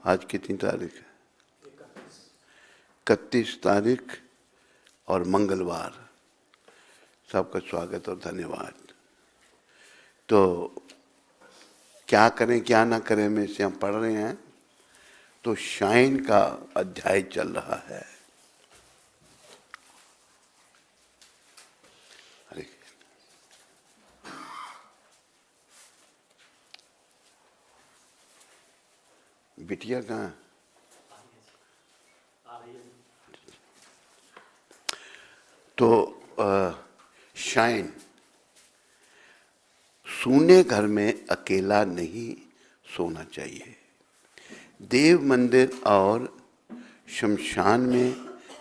आज कितनी तारीख है? 31 तारीख और मंगलवार। सबका स्वागत और धन्यवाद। तो क्या करें क्या ना करें में से हम पढ़ रहे हैं। तो शाइन का अध्याय चल रहा है। हरे बिटिया कहाँ है? तो शाइन, सूने घर में अकेला नहीं सोना चाहिए। देव मंदिर और शमशान में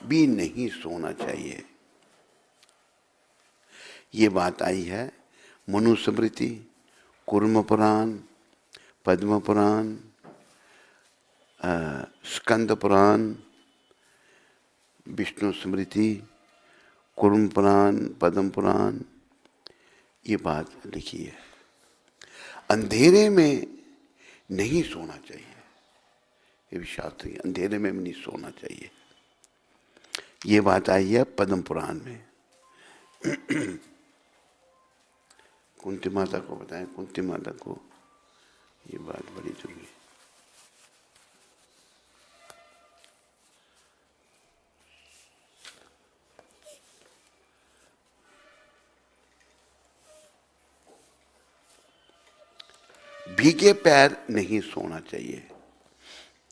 भी नहीं सोना चाहिए। ये बात आई है मनुस्मृति, कूर्म पुराण, पद्म पुराण, स्कंद पुराण, विष्णु स्मृति, कूर्म पुराण, पद्म पुराण, ये बात लिखी है। अंधेरे में नहीं सोना चाहिए। ये भी शास्त्र है, अंधेरे में भी नहीं सोना चाहिए। ये बात आई है पद्म पुराण में। कुंती माता को बताएं, कुंती माता को ये बात बड़ी जरूरी है। भीगे पैर नहीं सोना चाहिए,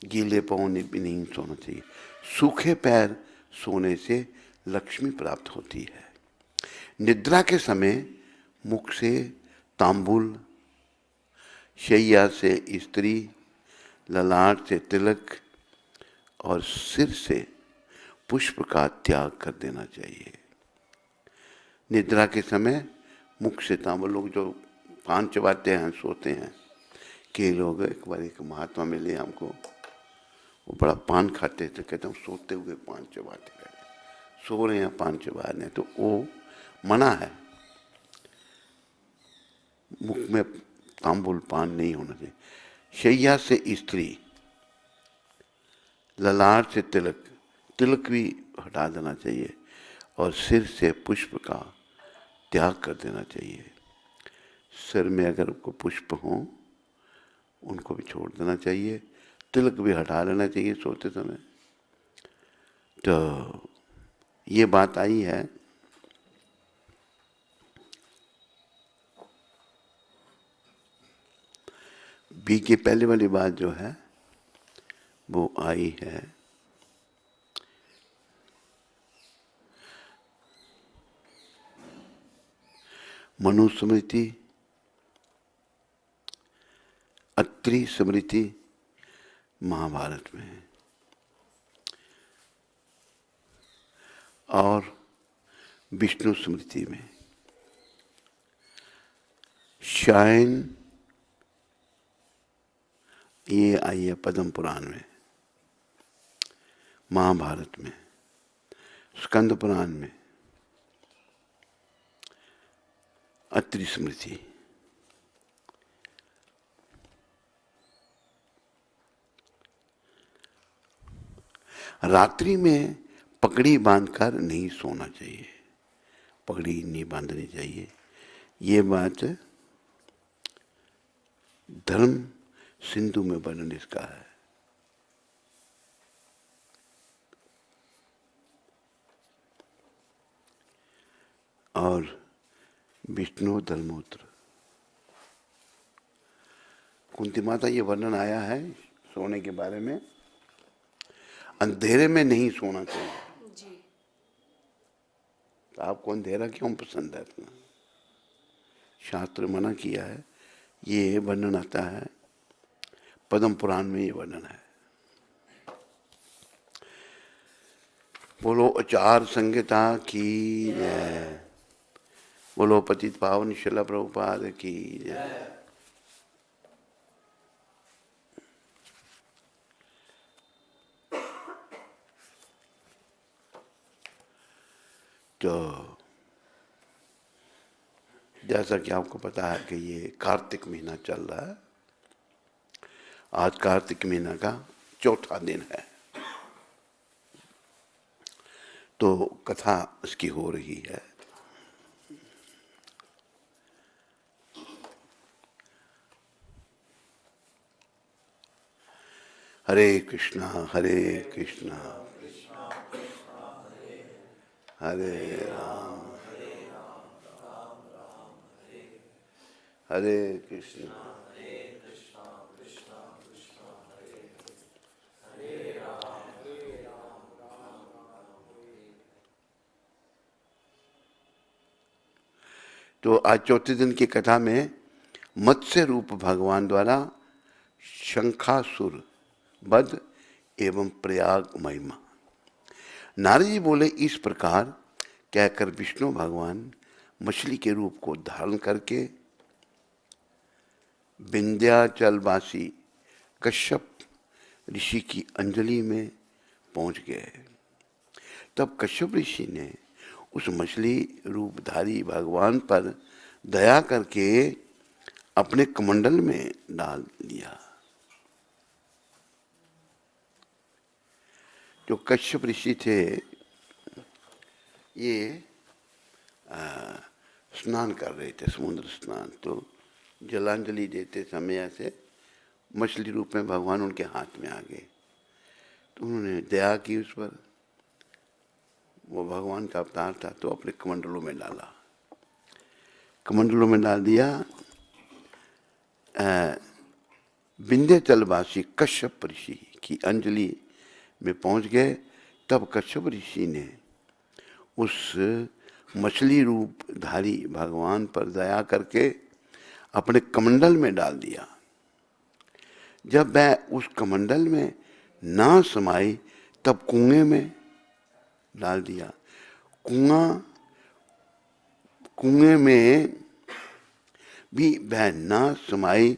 गीले पांव भी नहीं सोना चाहिए। सूखे पैर सोने से लक्ष्मी प्राप्त होती है। निद्रा के समय मुख से तांबुल, शैया से स्त्री, ललाट से तिलक और सिर से पुष्प का त्याग कर देना चाहिए। निद्रा के समय मुख से तांबुल, लोग जो पान चबाते हैं सोते हैं, कई लोग, एक बार एक महात्मा मिले हमको, वो बड़ा पान खाते थे, कहते हम सोते हुए पान चबाते रहे, सो रहे हैं पान चबा रहे हैं, तो वो मना है, मुख में तांबुल पान नहीं होना चाहिए। शैया से स्त्री, ललाट से तिलक, तिलक भी हटा देना चाहिए और सिर से पुष्प का त्याग कर देना चाहिए। सिर में अगर कोई पुष्प हो उनको भी छोड़ देना चाहिए, तिलक भी हटा लेना चाहिए सोते समय। तो ये बात आई है बी की पहले वाली बात जो है वो आई है मनुस्मृति, अत्रि स्मृति, महाभारत में और विष्णु स्मृति में। शाइन ये आई है पद्म पुराण में, महाभारत में, स्कंद पुराण में, अत्रि स्मृति। रात्रि में पगड़ी बांधकर नहीं सोना चाहिए, पगड़ी नहीं बांधनी चाहिए। ये बात धर्म सिंधु में वर्णन इसका है। और विष्णु धर्मोत्र, कुंती माता ये वर्णन आया है सोने के बारे में। अंधेरे में नहीं सोना चाहिए जी। तो आपको अंधेरा क्यों पसंद है इतना? शास्त्र मना किया है। ये वर्णन आता है पद्म पुराण में, ये वर्णन है। बोलो आचार संहिता की जय, बोलो पतित पावन शिला प्रभुपाद की जय। तो जैसा कि आपको पता है कि ये कार्तिक महीना चल रहा है। आज कार्तिक महीना का चौथा दिन है। तो कथा उसकी हो रही है। हरे कृष्णा हरे राम हरे कृष्णा। तो आज चौथे दिन की कथा में मत्स्य रूप भगवान द्वारा शंखासुर वध एवं प्रयाग महिमा। नारद जी बोले, इस प्रकार कहकर विष्णु भगवान मछली के रूप को धारण करके विंध्याचलवासी कश्यप ऋषि की अंजलि में पहुंच गए। तब कश्यप ऋषि ने उस मछली रूपधारी भगवान पर दया करके अपने कमंडल में डाल दिया। जो कश्यप ऋषि थे ये स्नान कर रहे थे, समुद्र स्नान। तो जलांजलि देते समय ऐसे मछली रूप में भगवान उनके हाथ में आ गए। तो उन्होंने दया की उस पर, वो भगवान का अवतार था, तो अपने कमंडलों में डाला, कमंडलों में डाल दिया। विंध्याचलवासी कश्यप ऋषि की अंजलि में पहुंच गए। तब कश्यप ऋषि ने उस मछली रूपधारी भगवान पर दया करके अपने कमंडल में डाल दिया। जब वह उस कमंडल में ना समाई तब कुएं में डाल दिया। कुएं में भी वह ना समाई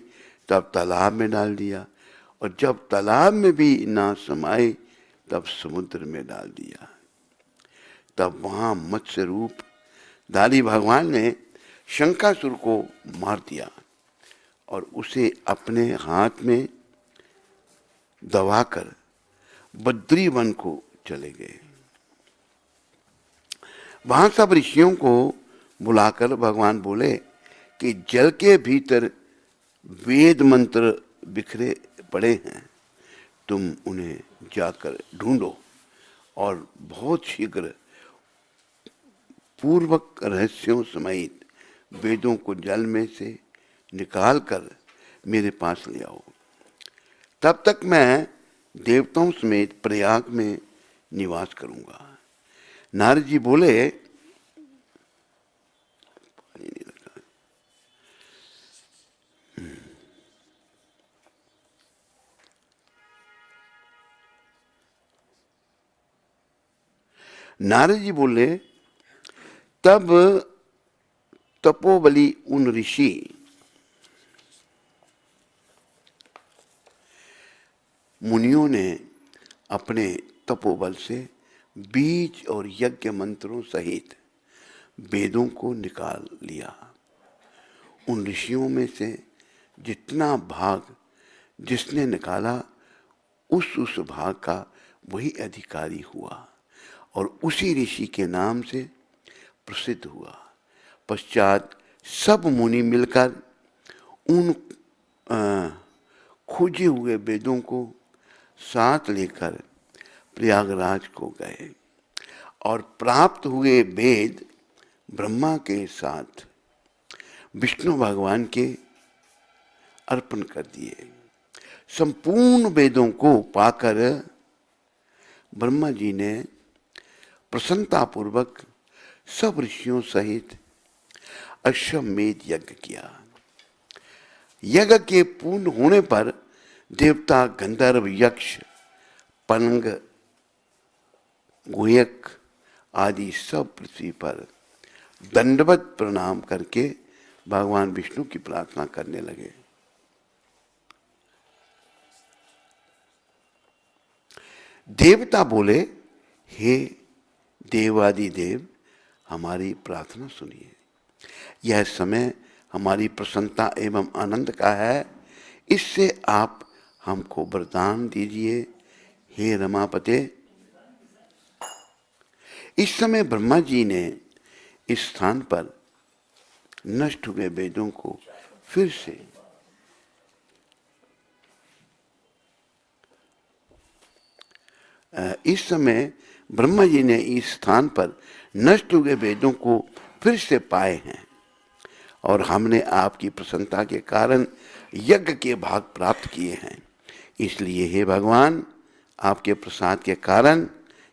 तब तालाब में डाल दिया, और जब तालाब में भी ना समाई तब समुद्र में डाल दिया। तब वहां मत्स्य रूप धारी भगवान ने शंखासुर को मार दिया और उसे अपने हाथ में दबाकर बद्री वन को चले गए। वहां सब ऋषियों को बुलाकर भगवान बोले कि जल के भीतर वेद मंत्र बिखरे पड़े हैं, तुम उन्हें जाकर ढूंढो और बहुत शीघ्र पूर्वक रहस्यों समेत वेदों को जल में से निकाल कर मेरे पास ले आओ। तब तक मैं देवताओं समेत प्रयाग में निवास करूंगा। नारद जी बोले, नारद जी बोले, तब तपोबली उन ऋषि मुनियों ने अपने तपोबल से बीज और यज्ञ मंत्रों सहित वेदों को निकाल लिया। उन ऋषियों में से जितना भाग जिसने निकाला उस भाग का वही अधिकारी हुआ और उसी ऋषि के नाम से प्रसिद्ध हुआ। पश्चात सब मुनि मिलकर उन खोजे हुए वेदों को साथ लेकर प्रयागराज को गए और प्राप्त हुए वेद ब्रह्मा के साथ विष्णु भगवान के अर्पण कर दिए। संपूर्ण वेदों को पाकर ब्रह्मा जी ने प्रसन्नतापूर्वक सब ऋषियों सहित अश्वमेध यज्ञ किया। यज्ञ के पूर्ण होने पर देवता, गंधर्व, यक्ष, पलंग, गुहयक आदि सब पृथ्वी पर दंडवत प्रणाम करके भगवान विष्णु की प्रार्थना करने लगे। देवता बोले, हे देवादिदेव, हमारी प्रार्थना सुनिए। यह समय हमारी प्रसन्नता एवं आनंद का है, इससे आप हमको वरदान दीजिए हे रमापते। इस समय ब्रह्मा जी ने इस स्थान पर नष्ट हुए वेदों को फिर से इस समय ब्रह्मा जी ने इस स्थान पर नष्ट हुए वेदों को फिर से पाए हैं और हमने आपकी प्रसन्नता के कारण यज्ञ के भाग प्राप्त किए हैं। इसलिए हे भगवान, आपके प्रसाद के कारण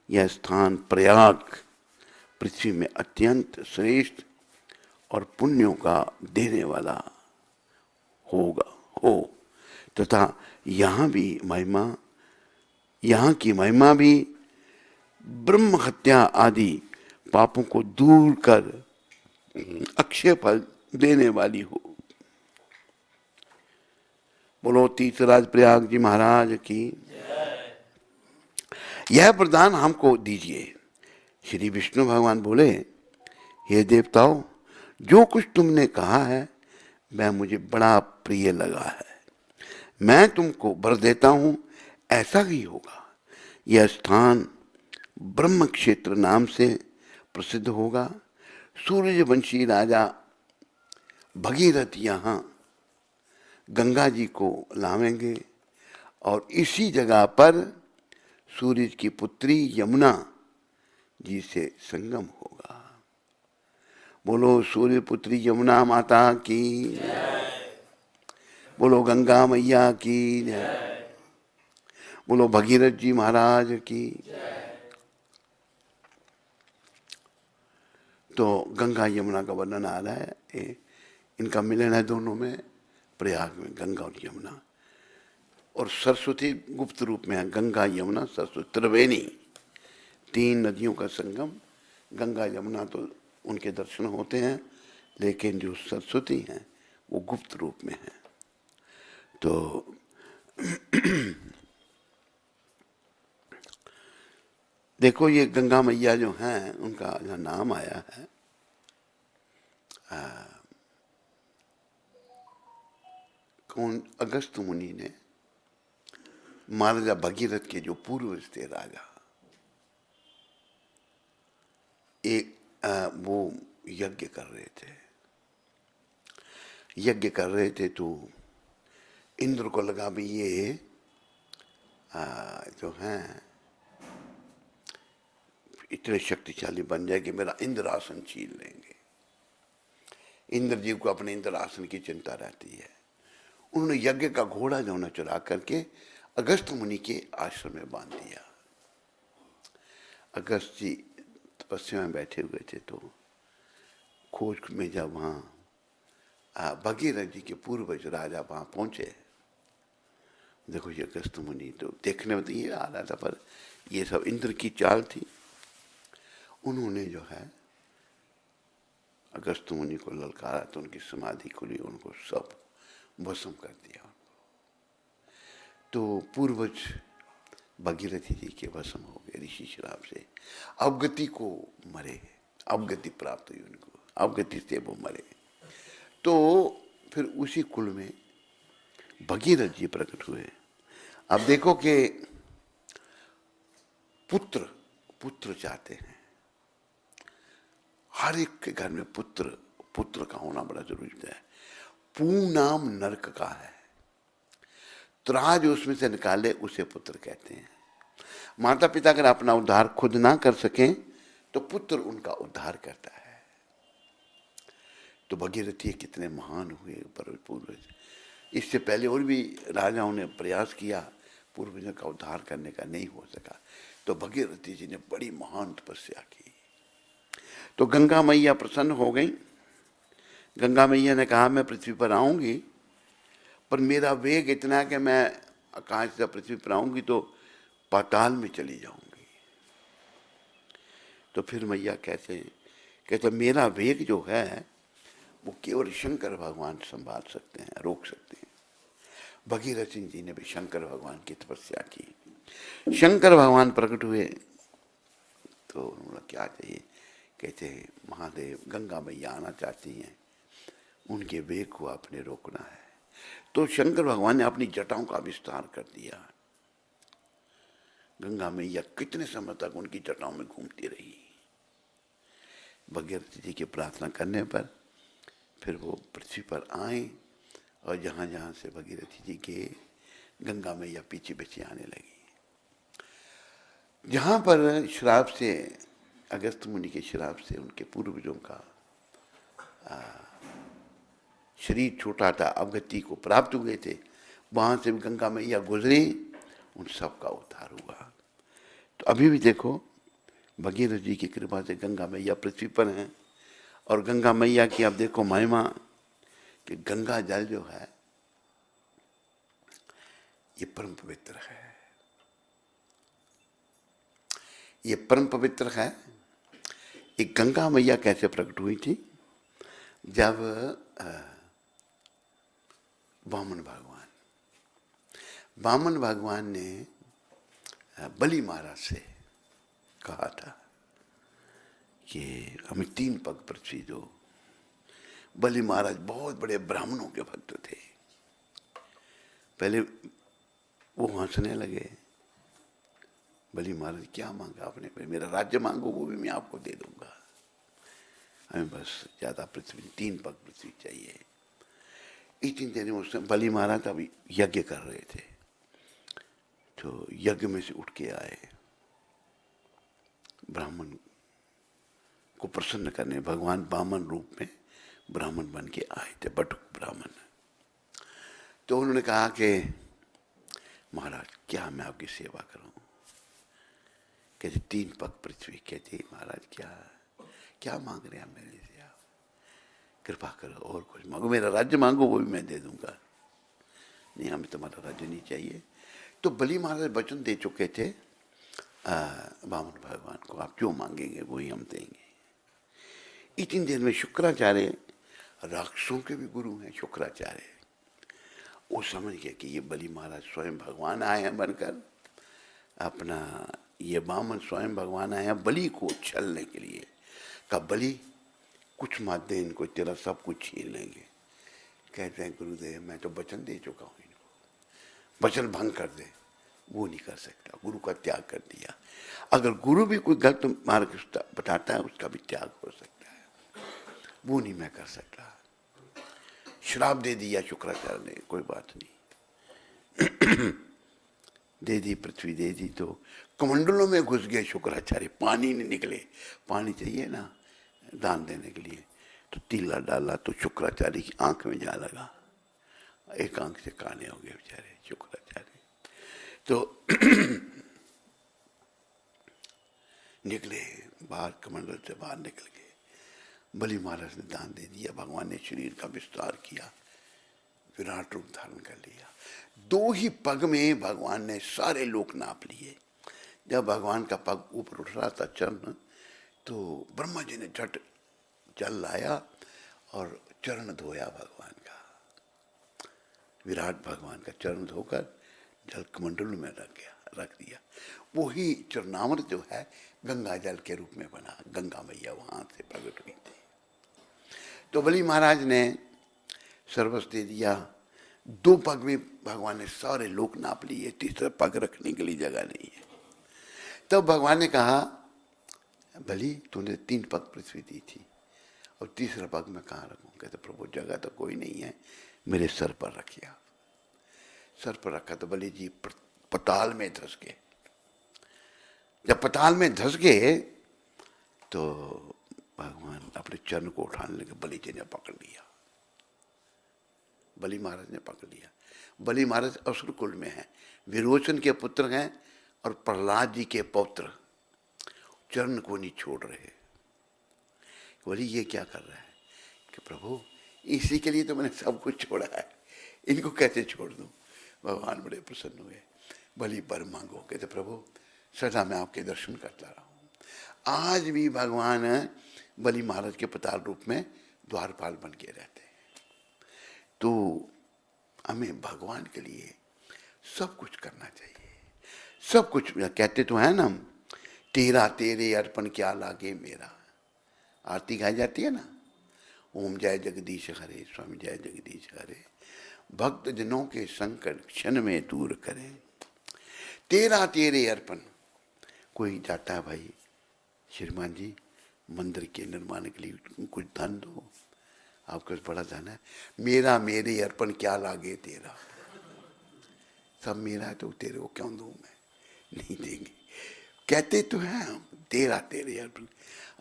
यह स्थान प्रयाग पृथ्वी में अत्यंत श्रेष्ठ और पुण्यों का देने वाला होगा हो तथा यहाँ की महिमा भी ब्रह्म हत्या आदि पापों को दूर कर अक्षय फल देने वाली हो। बोलो तीर्थराज प्रयाग जी महाराज की। यह वरदान हमको दीजिए। श्री विष्णु भगवान बोले, हे देवताओं, जो कुछ तुमने कहा है वह मुझे बड़ा प्रिय लगा है। मैं तुमको वर देता हूं, ऐसा ही होगा। यह स्थान ब्रह्म क्षेत्र नाम से प्रसिद्ध होगा। सूर्यवंशी राजा भगीरथ यहाँ गंगा जी को लावेंगे और इसी जगह पर सूर्य की पुत्री यमुना जी से संगम होगा। बोलो सूर्य पुत्री यमुना माता की, बोलो गंगा मैया की, बोलो भगीरथ जी महाराज की। तो गंगा यमुना का वर्णन आ रहा है। इनका मिलन है दोनों में, प्रयाग में, गंगा और यमुना। और सरस्वती गुप्त रूप में है, गंगा यमुना सरस्वती त्रिवेणी, 3 नदियों का संगम। गंगा यमुना तो उनके दर्शन होते हैं, लेकिन जो सरस्वती हैं वो गुप्त रूप में है। तो देखो ये गंगा मैया जो हैं उनका जो नाम आया है, कौन, अगस्त मुनि ने महाराजा भगीरथ के जो पूर्वज थे राजा, एक वो यज्ञ कर रहे थे तो इंद्र को लगा भी ये जो हैं इतने शक्तिशाली बन जाए कि मेरा इंद्रासन छीन लेंगे। इंद्र जी को अपने इंद्रासन की चिंता रहती है। उन्होंने यज्ञ का घोड़ा जो ना चुरा करके अगस्त मुनि के आश्रम में बांध दिया। अगस्त जी तपस्या में बैठे हुए थे तो खोज में जब वहाँ भगीरथ जी के पूर्वज राजा वहाँ पहुँचे, देखो ये अगस्त मुनि तो देखने में तो ये आ रहा था, पर ये सब इंद्र की चाल थी। उन्होंने जो है अगस्त मुनि को ललकारा तो उनकी समाधि खुली, उनको सब भस्म कर दिया। तो पूर्वज भगीरथी जी के भस्म हो गए ऋषि श्राप से। अवगति को मरे, अवगति प्राप्त हुई उनको, अवगति से वो मरे। तो फिर उसी कुल में भगीरथ जी प्रकट हुए। अब देखो कि पुत्र चाहते हैं, हर एक के घर में पुत्र का होना बड़ा जरूरी है। पूनाम नरक का है, त्राज उसमें से निकाले उसे पुत्र कहते हैं। माता पिता अगर अपना उद्धार खुद ना कर सकें तो पुत्र उनका उद्धार करता है। तो भगीरथी कितने महान हुए पूर्वज। इससे पहले और भी राजाओं ने प्रयास किया पूर्वजों का उद्धार करने का, नहीं हो सका। तो भगीरथी जी ने बड़ी महान तपस्या की। तो गंगा मैया प्रसन्न हो गई। गंगा मैया ने कहा मैं पृथ्वी पर आऊंगी, पर मेरा वेग इतना है कि मैं आकाश से पृथ्वी पर आऊंगी तो पाताल में चली जाऊंगी। तो फिर मैया कहते मेरा वेग जो है वो केवल शंकर भगवान संभाल सकते हैं, रोक सकते हैं। भगीरथ सिंह जी ने भी शंकर भगवान की तपस्या की। शंकर भगवान प्रकट हुए तो उन्होंने क्या चाहिए, कहते हैं महादेव गंगा मैया आना चाहती हैं, उनके वेग को आपने रोकना है। तो शंकर भगवान ने अपनी जटाओं का विस्तार कर दिया। गंगा मैया कितने समय तक उनकी जटाओं में घूमती रही। भगीरथ जी की प्रार्थना करने पर फिर वो पृथ्वी पर आए और जहाँ जहाँ से भगीरथ जी के गंगा मैया पीछे पीछे आने लगी। जहाँ पर श्राप से, अगस्त मुनि के श्राप से उनके पूर्वजों का शरीर छोटा था, अवगति को प्राप्त हुए थे, वहाँ से भी गंगा मैया गुजरी, उन सब का उद्धार हुआ। तो अभी भी देखो भगीरथ जी की कृपा से गंगा मैया पृथ्वी पर हैं। और गंगा मैया की अब देखो महिमा कि गंगा जल जो है ये परम पवित्र है, ये परम पवित्र है। एक गंगा मैया कैसे प्रकट हुई थी? जब वामन भगवान ने बलि महाराज से कहा था कि हमें 3 पग पृथ्वी दो। बलि महाराज बहुत बड़े ब्राह्मणों के भक्त थे। पहले वो हंसने लगे, बलि महाराज क्या मांगा आपने? मेरा राज्य मांगो, वो भी मैं आपको दे दूंगा, हमें बस ज्यादा पृथ्वी, 3 पग पृथ्वी चाहिए। इतनी देर में उसने, बलि महाराज अभी यज्ञ कर रहे थे, तो यज्ञ में से उठ के आए, ब्राह्मण को प्रसन्न करने भगवान वामन रूप में ब्राह्मण बन के आए थे, बटुक ब्राह्मण। तो उन्होंने कहा कि महाराज क्या मैं आपकी सेवा करूं? कहते 3 पग पृथ्वी। कहते महाराज क्या मांग रहे हैं मेरे से? आप कृपा करो, और कुछ मांगो, मेरा राज्य मांगो, वो भी मैं दे दूंगा। नहीं, हमें तुम्हारा राज्य नहीं चाहिए। तो बलि महाराज वचन दे चुके थे वामन भगवान को, आप जो मांगेंगे वही हम देंगे। इतनी देर में शुक्राचार्य, राक्षसों के भी गुरु हैं शुक्राचार्य, वो समझ गया कि ये बलि महाराज स्वयं भगवान आए हैं बनकर, अपना ये वामन स्वयं भगवान आए हैं बलि को छलने के लिए। कहा बलि कुछ मत दे इनको, तेरा सब कुछ छीन लेंगे। कहते हैं गुरुदेव मैं तो वचन दे चुका हूँ इनको, वचन भंग कर दे। वो नहीं कर सकता, गुरु का त्याग कर दिया। अगर गुरु भी कोई गलत मार्ग बताता है उसका भी त्याग हो सकता है, वो नहीं मैं कर सकता। श्राप दे दिया शुक्राचार्य ने, कोई बात नहीं दे दी, पृथ्वी दे दी। तो कमंडलों में घुस गए शुक्राचार्य, पानी नहीं निकले, पानी चाहिए ना दान देने के लिए। तो तीला डाला तो शुक्राचार्य की आंख में जा लगा, एक आंख से काने हो गए बेचारे शुक्राचार्य। तो निकले बाहर, कमंडल से बाहर निकल गए। बलि महाराज ने दान दे दिया, भगवान ने शरीर का विस्तार किया, विराट रूप धारण कर लिया। 2 ही पग में भगवान ने सारे लोक नाप लिए। जब भगवान का पग ऊपर उठ रहा था चरण, तो ब्रह्मा जी ने झट जल लाया और चरण धोया भगवान का। विराट भगवान का चरण धोकर जल कमंडल में रख दिया। वही चरणामृत जो है गंगा जल के रूप में बना, गंगा मैया वहां से प्रकट हुई थी। तो बलि महाराज ने सर्वस्व दे दिया। 2 पग में भगवान ने सारे लोक नाप लिए, तीसरा पग रखने के लिए जगह नहीं है। तब भगवान ने कहा बलि तूने 3 पग पृथ्वी दी थी और तीसरा पग मैं कहाँ रखूं? कहते प्रभु जगह तो कोई नहीं है, मेरे सर पर रखिए आप। सर पर रखा तो बलि जी पताल में धंस गए। जब पताल में धंस गए तो भगवान अपने चरण को उठाने लगे, बलि जी ने पकड़ लिया, बलि महाराज ने पकड़ लिया। बलि महाराज असुर कुल में हैं, विरोचन के पुत्र हैं और प्रहलाद जी के पौत्र, चरण को नहीं छोड़ रहे। बोली ये क्या कर रहा है? कि प्रभु इसी के लिए तो मैंने सब कुछ छोड़ा है, इनको कैसे छोड़ दूं? भगवान बड़े प्रसन्न हुए, बलि वर मांगो। कहते प्रभु सदा मैं आपके दर्शन करता रहा हूं। आज भी भगवान बलि महाराज के पताल रूप में द्वारपाल बन के रहते हैं। तो हमें भगवान के लिए सब कुछ करना चाहिए, सब कुछ। कहते तो है ना, तेरा तेरे अर्पण क्या लागे मेरा, आरती गाई जाती है ना, ओम जय जगदीश हरे, स्वामी जय जगदीश हरे, भक्त जनों के संकट क्षण में दूर करें। तेरा तेरे अर्पण। कोई जाता है, भाई श्रीमान जी मंदिर के निर्माण के लिए कुछ धन दो, आपके पास बड़ा धन है। मेरा मेरे अर्पण क्या लागे तेरा, सब मेरा है तो तेरे को क्यों दूं मैं, नहीं देंगे। कहते तो हैं हम तेरा तेरे अर्पण,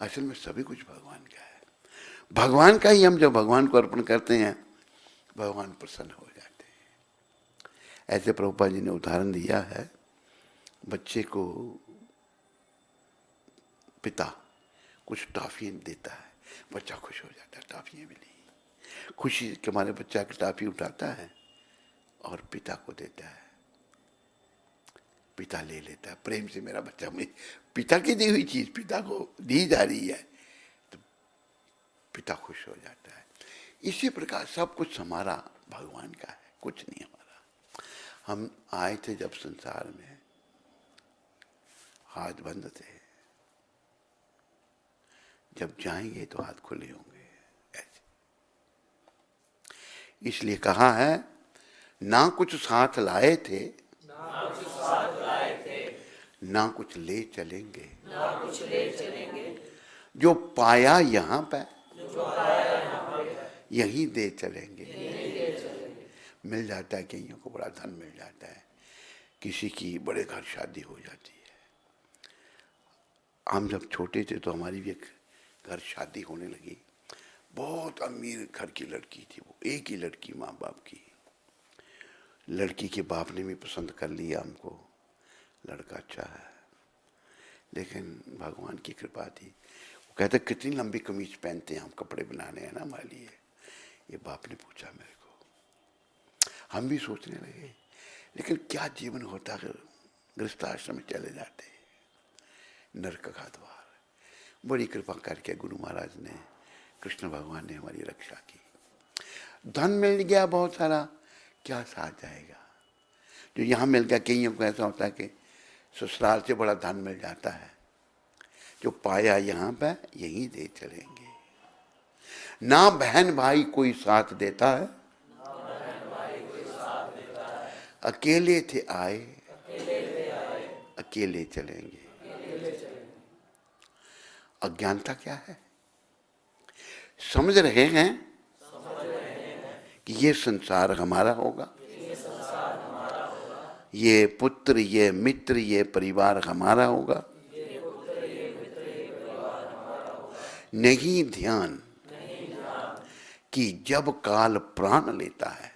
असल में सभी कुछ भगवान का है। भगवान का ही हम जब भगवान को अर्पण करते हैं भगवान प्रसन्न हो जाते हैं। ऐसे प्रभुपाद जी ने उदाहरण दिया है, बच्चे को पिता कुछ टॉफी देता है, बच्चा खुश हो जाता है, टॉफियाँ मिली। खुशी के मारे बच्चा की टॉफी उठाता है और पिता को देता है, पिता ले लेता है प्रेम से। मेरा बच्चा, में पिता की दी हुई चीज पिता को दी जा रही है तो पिता खुश हो जाता है। इसी प्रकार सब कुछ हमारा भगवान का है, कुछ नहीं हमारा। हम आए थे जब संसार में हाथ बंद थे, जब जाएंगे तो हाथ खुले होंगे ऐसे। इसलिए कहा है ना कुछ साथ लाए थे, ना कुछ ले चलेंगे, जो पाया यहाँ पे यही दे चलेंगे। मिल जाता है, कईयों को बड़ा धन मिल जाता है, किसी की बड़े घर शादी हो जाती है। हम जब छोटे थे तो हमारी भी एक घर शादी होने लगी, बहुत अमीर घर की लड़की थी वो, एक ही लड़की माँ बाप की। लड़की के बाप ने भी पसंद कर लिया हमको, लड़का अच्छा है, लेकिन भगवान की कृपा थी। वो कहते कितनी लंबी कमीज पहनते हैं हम, कपड़े बनाने हैं ना हमारे लिए। ये बाप ने पूछा मेरे को, हम भी सोचने लगे लेकिन क्या जीवन होता अगर गृहस्थ आश्रम में चले जाते, नरक का द्वार। बड़ी कृपा करके गुरु महाराज ने, कृष्ण भगवान ने हमारी रक्षा की। धन मिल गया बहुत सारा, क्या साथ जाएगा। जो यहाँ मिल गया, कईयों को ऐसा होता है कि ससुराल से बड़ा धन मिल जाता है, जो पाया यहाँ पे यही दे चलेंगे। ना बहन भाई कोई साथ देता है, अकेले थे आए अकेले चलेंगे। अज्ञानता क्या है, समझ रहे हैं कि ये संसार हमारा होगा, ये पुत्र ये मित्र ये परिवार हमारा होगा। नहीं ध्यान कि जब काल प्राण लेता है,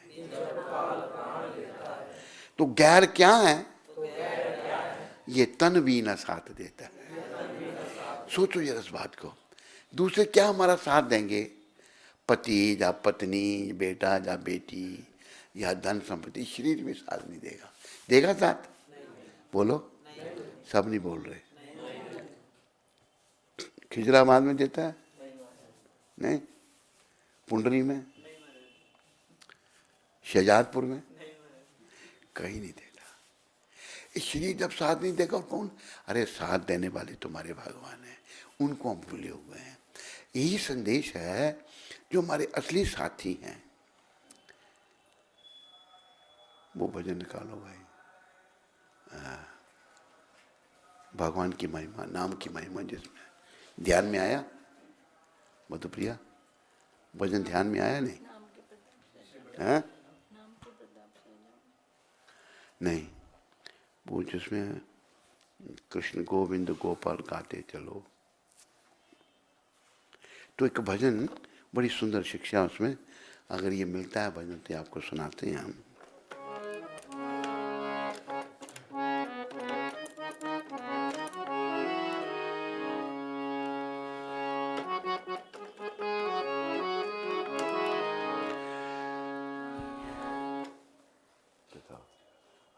तो गैर क्या है, ये तन भी न साथ देता है। सोचो जरा इस बात को, दूसरे क्या हमारा साथ देंगे, पति या पत्नी, बेटा या बेटी या धन संपत्ति, शरीर भी साथ नहीं देगा। देगा साथ, बोलो, सब नहीं बोल रहे। खिजराबाद में देता है, नहीं, पुंडरी में, शहजादपुर में, कहीं नहीं देता। इस शरीर जब साथ नहीं देगा और कौन, अरे साथ देने वाले तुम्हारे भगवान हैं, उनको हम भूले हुए हैं। यही संदेश है जो हमारे असली साथी हैं। वो भजन निकालो भाई, भगवान की महिमा, नाम की महिमा, जिसमें ध्यान में आया। मधुप्रिया, भजन ध्यान में आया नहीं है? नहीं, वो जिसमें कृष्ण गोविंद गोपाल गाते चलो, तो एक भजन, बड़ी सुंदर शिक्षा उसमें। अगर ये मिलता है भजन तो आपको सुनाते हैं हम।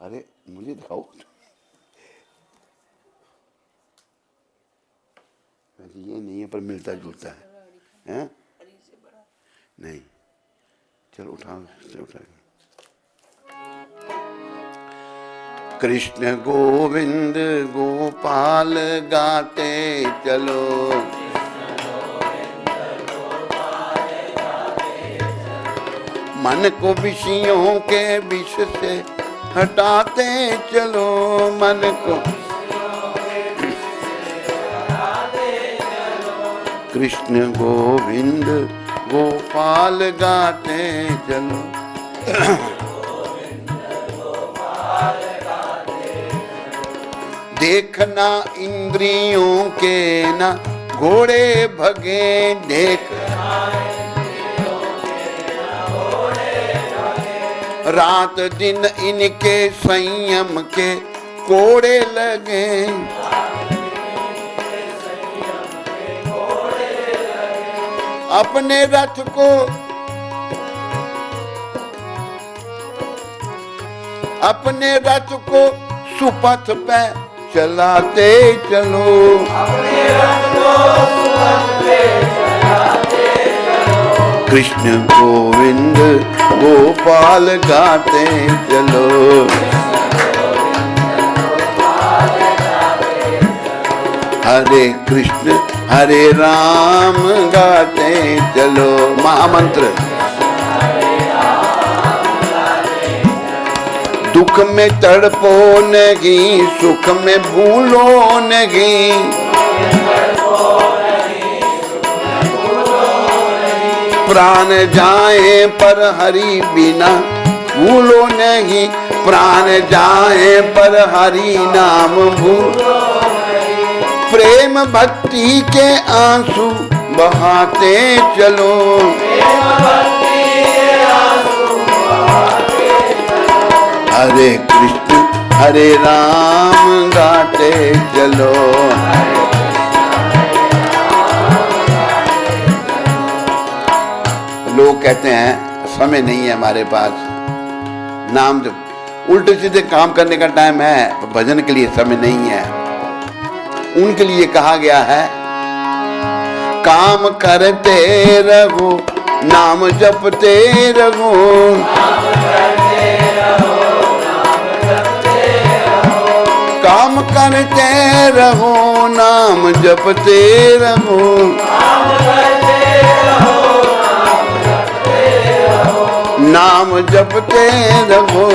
अरे मुझे दिखाओ, ये नहीं है पर मिलता जुलता है, हैं? नहीं, चलो उठाओ, उठाओ। कृष्ण गोविंद गोपाल गाते चलो, मन को विषयों के विष से हटाते चलो, मन को कृष्ण गोविंद गोपाल गाते चलो। देखना इंद्रियों के ना घोड़े भगे, देखना रात दिन इनके संयम के कोड़े लगे। अपने रथ को सुपथ पे चलाते चलो, अपने रथ को सुपथ पे चलाते चलो। कृष्ण गोविंद गोपाल गाते चलो, हरे कृष्ण हरे राम गाते चलो। महामंत्र, दुख में तड़पो नहीं, सुख में भूलो नहीं, प्राण जाए पर हरि बिना भूलो नहीं, प्राण जाए पर हरि नाम भूलो। प्रेम भक्ति के आंसू बहाते चलो, हरे कृष्ण हरे राम गाते चलो। लोग कहते हैं समय नहीं है हमारे पास, नाम जब उल्टे सीधे काम करने का टाइम है, भजन के लिए समय नहीं है। उनके लिए कहा गया है, काम करते रहो नाम जपते रहो, काम करते रहो नाम जपते रहो, नाम जपते रहो।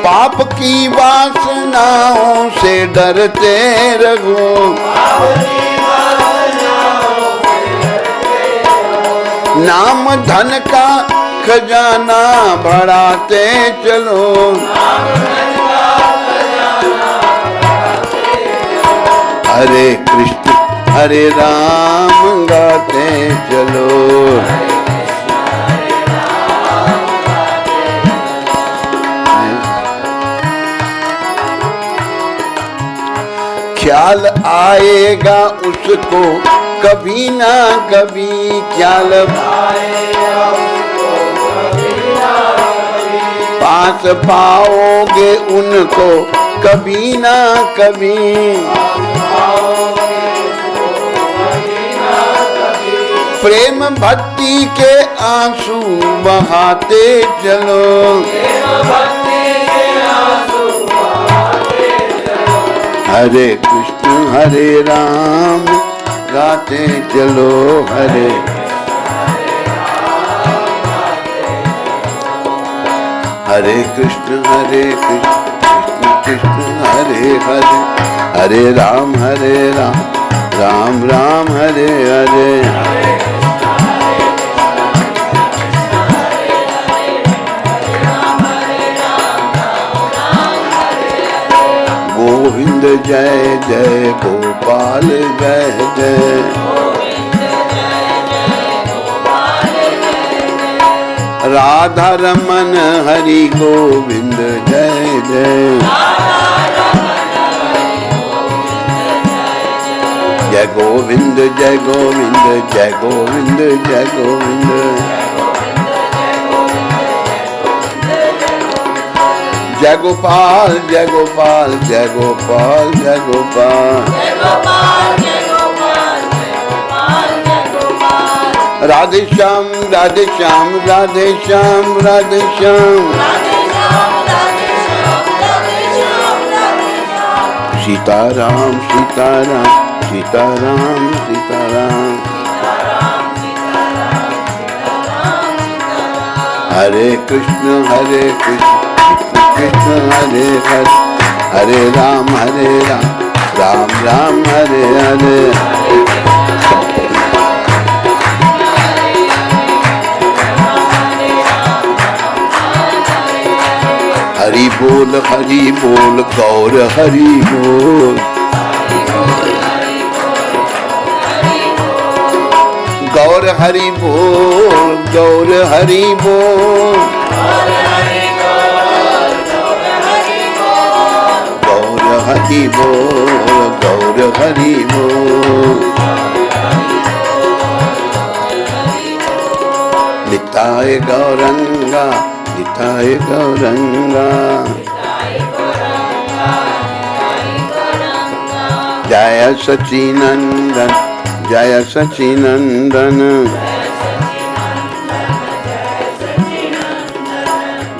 पाप की वासनाओं से डरते रहो, नाम धन का खजाना बढ़ाते चलो, हरे कृष्ण हरे राम गाते चलो। ख्याल आएगा उसको कभी ना कभी, ख्याल आएगा उसको कभी ना कभी, पास पाओगे उनको कभी ना कभी, प्रेम भक्ति के आंसू बहाते चलो, हरे कृष्ण हरे राम गाते चलो, हरे हरे कृष्ण कृष्ण कृष्ण हरे हरे, हरे राम राम राम हरे हरे। गोविंद जय जय गोपाल जय जय, राधा रमन हरि गोविंद जय जय, जय गोविंद जय गोविंद जय गोविंद जय गोविंद, जय गोपाल जय गोपाल जय गोपाल जय गोपाल, जय गोपाल जय गोपाल जय गोपाल जय गोपाल, राधे श्याम राधे श्याम राधे श्याम राधे श्याम, सीताराम सीताराम सीताराम सीताराम, हरे कृष्ण कृष्ण कृष्ण हरे हरे, हरे राम राम राम हरे हरे। हरि बोल गौर हरि बोल, गौर हरि बोल, गौर हरि बोल, गौर हरि बोल, गौर हरि बोल। निताय गौरंगा, निताय गौरंगा, जय सच्चिनंदन, जय सच्चिनंदन,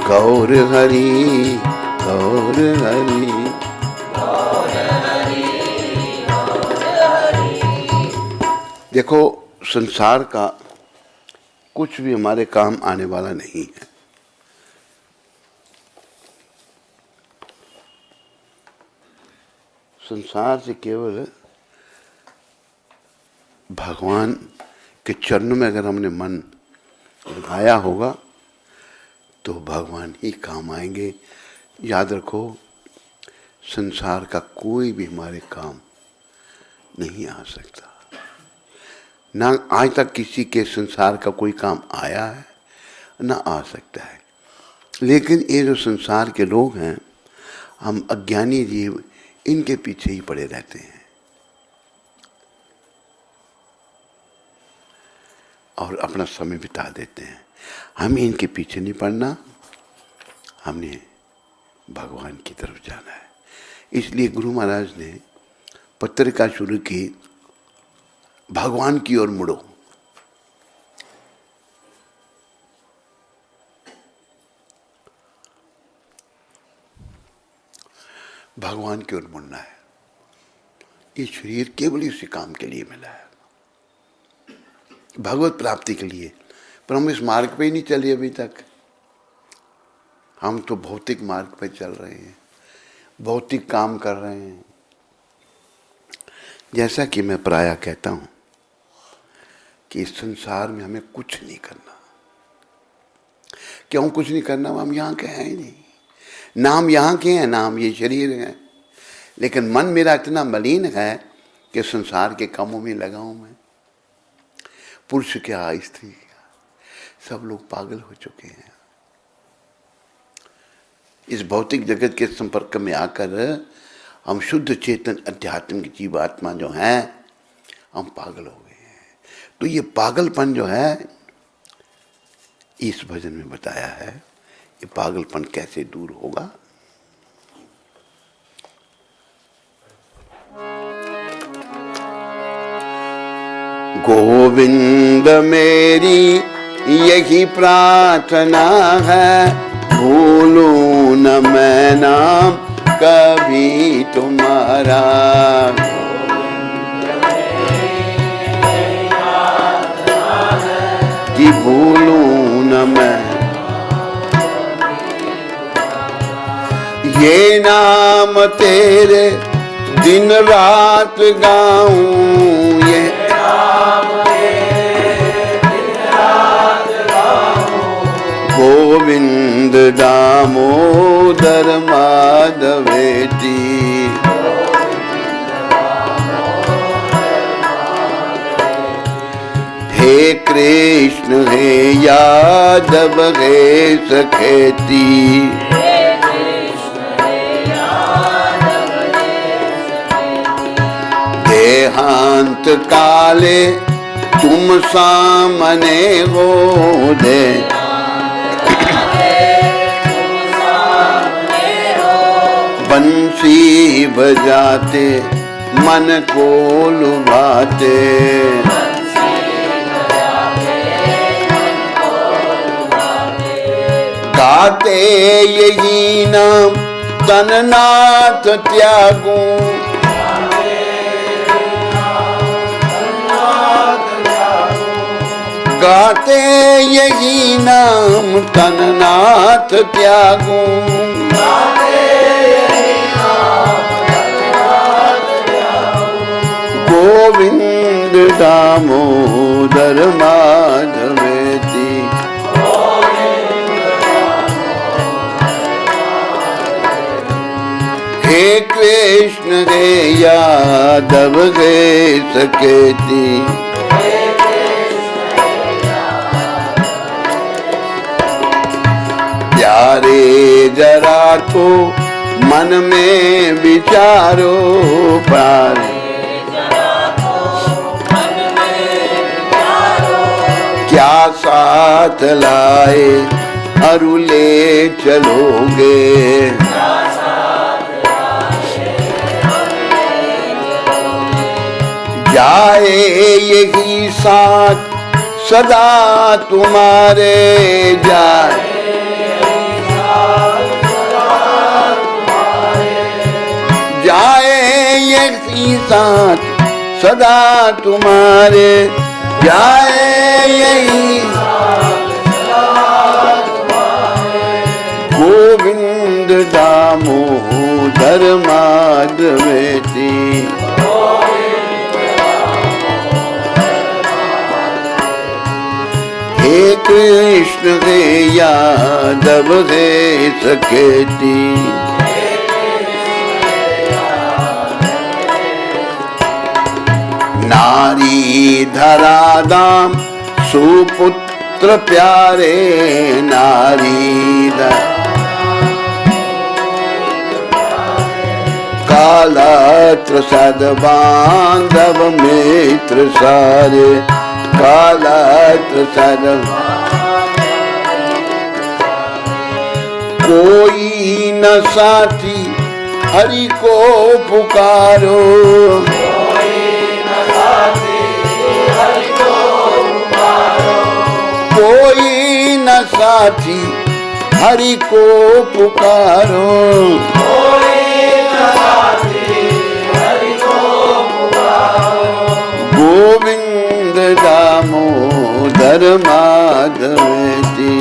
गौर हरि, गौर हरि। देखो, संसार का कुछ भी हमारे काम आने वाला नहीं है। संसार से केवल भगवान के चरणों में अगर हमने मन लगाया होगा तो भगवान ही काम आएंगे। याद रखो, संसार का कोई भी हमारे काम नहीं आ सकता, ना आज तक किसी के संसार का कोई काम आया है ना आ सकता है। लेकिन ये जो संसार के लोग हैं, हम अज्ञानी जीव, इनके पीछे ही पड़े रहते हैं और अपना समय बिता देते हैं। हमें इनके पीछे नहीं पड़ना, हमने भगवान की तरफ जाना है। इसलिए गुरु महाराज ने पत्रिका शुरू की, भगवान की ओर मुड़ो। भगवान की ओर मुड़ना है। ये शरीर केवल इसी काम के लिए मिला है, भगवत प्राप्ति के लिए। पर हम इस मार्ग पे ही नहीं चले अभी तक। हम तो भौतिक मार्ग पे चल रहे हैं, भौतिक काम कर रहे हैं। जैसा कि मैं प्रायः कहता हूं कि इस संसार में हमें कुछ नहीं करना। क्यों कुछ नहीं करना? हम यहाँ के हैं ही नहीं। नाम यहाँ के हैं, नाम ये शरीर है, लेकिन मन मेरा इतना मलिन है कि संसार के कामों में लगा हूं मैं। पुरुष क्या, स्त्री क्या, सब लोग पागल हो चुके हैं। इस भौतिक जगत के संपर्क में आकर हम शुद्ध चेतन अध्यात्मिक जीवात्मा जो हैं, हम पागल हो गए हैं। तो ये पागलपन जो है, इस भजन में बताया है, ये पागलपन कैसे दूर होगा। गोविंद मेरी यही प्रार्थना है, भूलूं न मैं नाम कभी तुम्हारा। कि भूलूं न मैं ये नाम तेरे, दिन रात गाऊं ये नाम तेरे, दिन रात गाऊं। गोविंद दामोदर माधवेती, हे कृष्ण हे यादव हे सखेती। देहांत काले तुम सामने हो दे, बंसी बजाते मन को लुभाते। गाते यही नाम तननाथ त्यागूं, गाते यही नाम तन नाथ त्यागूं, गोविंद दामोदर माधवेति। हे कृष्ण हे यादव हे सकेति, प्यारे जरा तो मन में विचारो, प्यारे क्या साथ लाए अरु ले चलोगे, जाए यही साथ सदा तुम्हारे, जाए जाए यही साथ सदा तुम्हारे, जाए यही गोविंद दामोदर माधवेति। हे कृष्ण हे यादव हे सकेति, नारी धरा दाम सुपुत्र प्यारे, नारी कालत्र सद बांधव मित्र सारे, कालत्र सद कोई न साथी हरि को पुकारो, कोई न साथी हरि को पुकारो, गोविंद दामोदर माधवेति।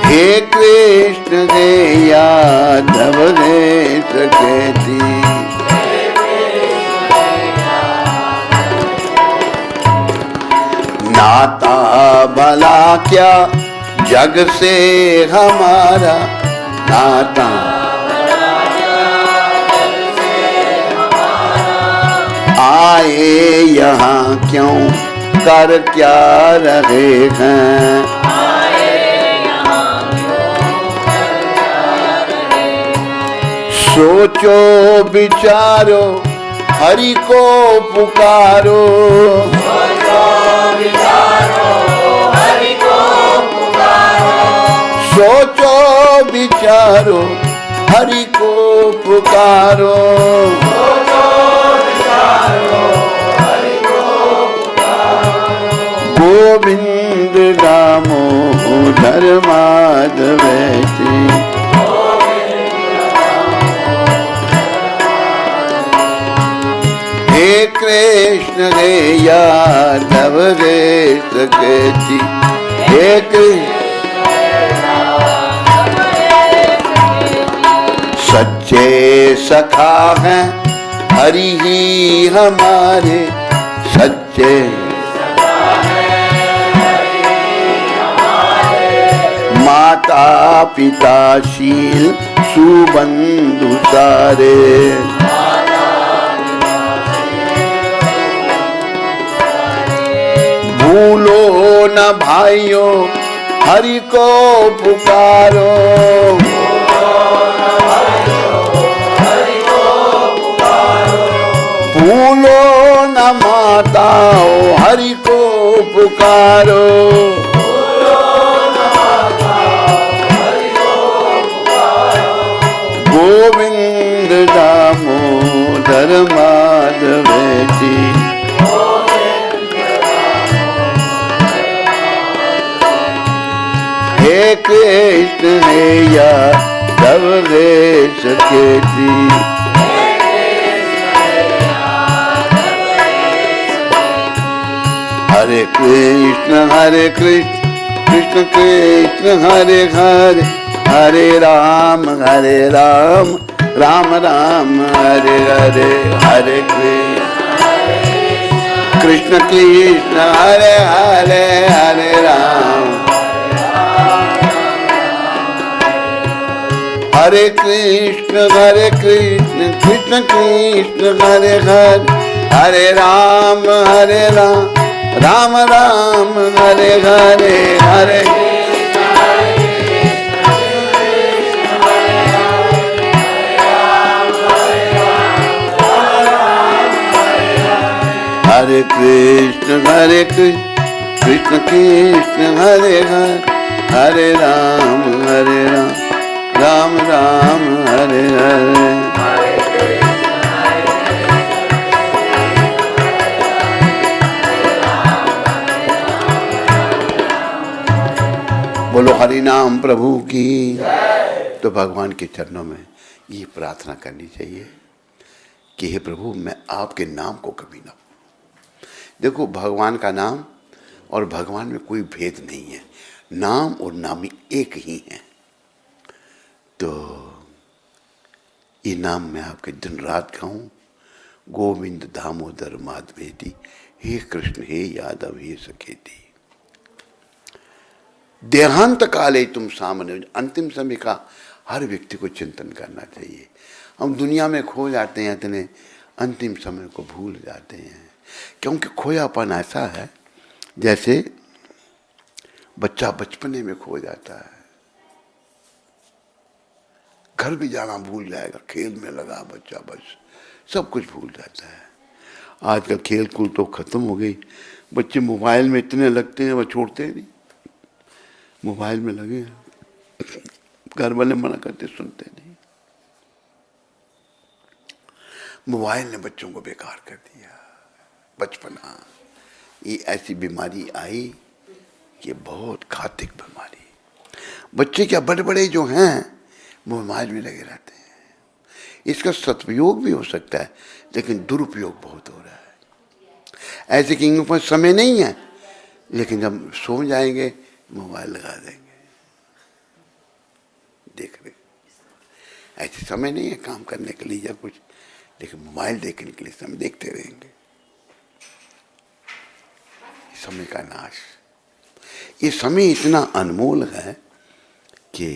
हे कृष्ण हे यादव हे सकेति, नाता भला क्या जग से हमारा, नाता आए यहाँ क्यों कर क्या रहे हैं, सोचो विचारो हरि को पुकारो, सोचो विचारो हरि को पुकारो, गोविंद दामोदर माधवेति। हे कृष्ण हे यादव हे सकेति, हे कृष्ण सच्चे सखा हैं हरि ही हमारे, सच्चे माता पिता शील सुबंधु सारे, भूलो न भाइयों हरि को पुकारो, भूलो न माताओं हरि को पुकारो, गोविंद दामोदर माधवेति। हे कृष्ण हे यादव हे सकेति, हरे कृष्ण कृष्ण कृष्ण हरे हरे, हरे राम राम राम हरे हरे, हरे कृष्ण कृष्ण हरे हरे, हरे राम हरे कृष्ण कृष्ण कृष्ण हरे हरे, हरे राम राम राम हरे हरे, हरे हरे कृष्ण कृष्ण कृष्ण हरे हरे, हरे राम राम राम हरे हरे। बोलो हरि नाम प्रभु की। तो भगवान के चरणों में ये प्रार्थना करनी चाहिए कि हे प्रभु, मैं आपके नाम को कभी ना भूलूं। देखो, भगवान का नाम और भगवान में कोई भेद नहीं है, नाम और नामी एक ही है। तो ये नाम मैं आपके दिन रात गाऊं, गोविंद दामोदर माधवेति, हे कृष्ण हे यादव हे सखेती। देहांत काले तुम सामने, अंतिम समय का हर व्यक्ति को चिंतन करना चाहिए। हम दुनिया में खो जाते हैं, इतने अंतिम समय को भूल जाते हैं। क्योंकि खोयापन ऐसा है जैसे बच्चा बचपने में खो जाता है, घर भी जाना भूल जाएगा, खेल में लगा बच्चा, बस सब कुछ भूल जाता है। आजकल खेल कूद तो खत्म हो गई, बच्चे मोबाइल में इतने लगते हैं, वह छोड़ते नहीं, मोबाइल में लगे हैं। घर वाले मना करते, सुनते नहीं। मोबाइल ने बच्चों को बेकार कर दिया। बचपना ये ऐसी बीमारी आई कि बहुत घातक बीमारी। बच्चे क्या, बड़े बड़े जो हैं मोबाइल में लगे रहते हैं। इसका सदुपयोग भी हो सकता है, लेकिन दुरुपयोग बहुत हो रहा है। ऐसे कि इनके पास समय नहीं है, लेकिन जब सो जाएंगे मोबाइल लगा देंगे, देख रहे। ऐसे समय नहीं है काम करने के लिए या कुछ, लेकिन मोबाइल देखने के लिए समय देखते रहेंगे। समय का नाश। ये समय इतना अनमोल है कि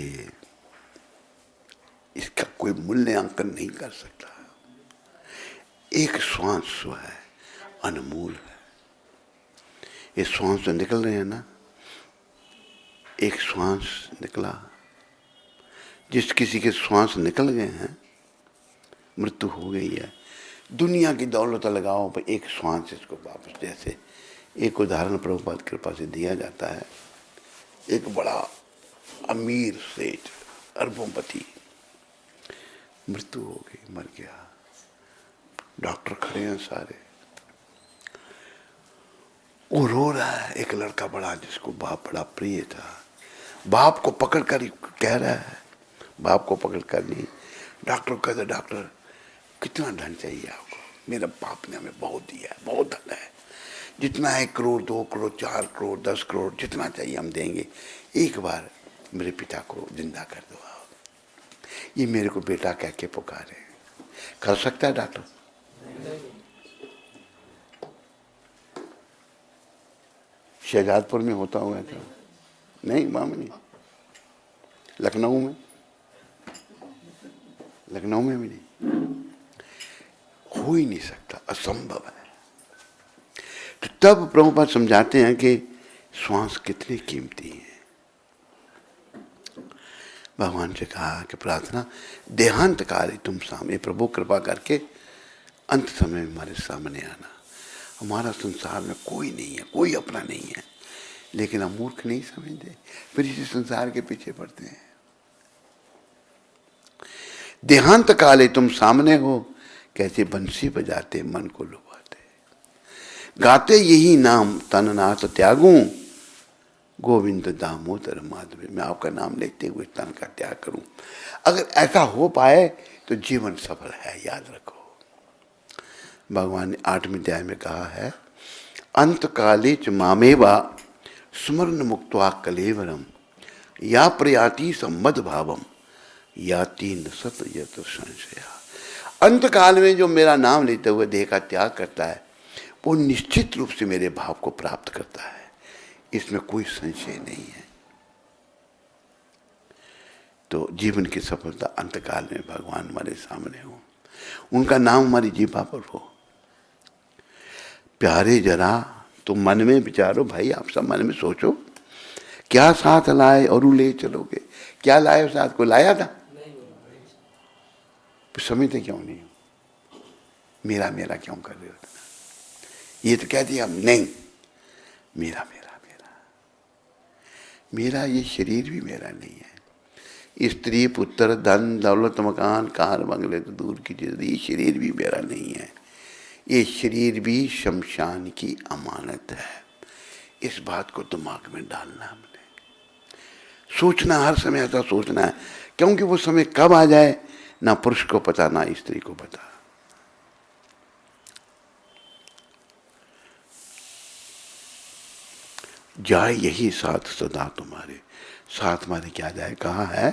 इसका कोई मूल्यांकन नहीं कर सकता। एक श्वास जो है अनमोल है। ये श्वास जो निकल रहे हैं ना, एक श्वास निकला, जिस किसी के श्वास निकल गए हैं, मृत्यु हो गई है। दुनिया की दौलत लगाओ पर एक श्वास इसको वापस। जैसे एक उदाहरण प्रभुपाद कृपा से दिया जाता है, एक बड़ा अमीर सेठ, अरबोंपति, मृत्यु हो गई, मर गया। डॉक्टर खड़े हैं सारे, वो रो रहा है। एक लड़का बड़ा, जिसको बाप बड़ा प्रिय था, बाप को पकड़ कर कह रहा है, बाप को पकड़ कर नहीं, डॉक्टर कहते, डॉक्टर कितना धन चाहिए आपको? मेरा बाप ने हमें बहुत दिया है, बहुत धन है, जितना है 1 करोड़ 2 करोड़ 4 करोड़ 10 करोड़ जितना चाहिए हम देंगे, एक बार मेरे पिता को जिंदा कर दो आप। ये मेरे को बेटा कह के पुकारे। कर सकता है डॉक्टर? शहजादपुर में होता हुआ था, नहीं मामनी, लखनऊ में, लखनऊ में भी नहीं, हो ही नहीं सकता, असंभव है। तो तब प्रभुपाद समझाते हैं कि श्वास कितने कीमती है। भगवान से कहा कि प्रार्थना, देहांत काल तुम सामने, प्रभु कृपा करके अंत समय हमारे सामने आना। हमारा संसार में कोई नहीं है, कोई अपना नहीं है, लेकिन हम मूर्ख नहीं समझते, फिर इसी संसार के पीछे पड़ते हैं। देहांत काले तुम सामने हो, कैसे बंसी बजाते मन को लुभाते, गाते यही नाम तन नाथ त्यागूं, गोविंद दामोदर माधव। मैं आपका नाम लेते हुए तन का त्याग करूं। अगर ऐसा हो पाए तो जीवन सफल है, याद रखो। भगवान ने 8वें अध्याय में कहा है, अंत काले च मामेवा स्मरण मुक्त्वा कलेवरम या प्रयाति सम्मद भावम याति न सत यत संशया। अंत काल में जो मेरा नाम लेते हुए देह का त्याग करता है वो निश्चित रूप से मेरे भाव को प्राप्त करता है, इसमें कोई संशय नहीं है। तो जीवन की सफलता अंतकाल में भगवान हमारे सामने हो, उनका नाम हमारी जीभा पर हो। प्यारे जरा तुम मन में विचारो भाई, आप सब मन में सोचो, क्या साथ लाए और ले चलोगे? क्या लाए साथ? को लाया था? समझते क्यों नहीं? मेरा मेरा क्यों कर रहे हो? ये तो कह दिया नहीं, मेरा मेरा मेरा मेरा, ये शरीर भी मेरा नहीं है। स्त्री पुत्र धन दौलत मकान कार बंगले तो दूर की चीज, ये शरीर भी मेरा नहीं है। ये शरीर भी शमशान की अमानत है। इस बात को दिमाग में डालना, हमने सोचना, हर समय ऐसा सोचना है, क्योंकि वो समय कब आ जाए ना पुरुष को पता ना स्त्री को पता। जाए यही साथ सदा तुम्हारे, साथ हमारे क्या जाए? कहा है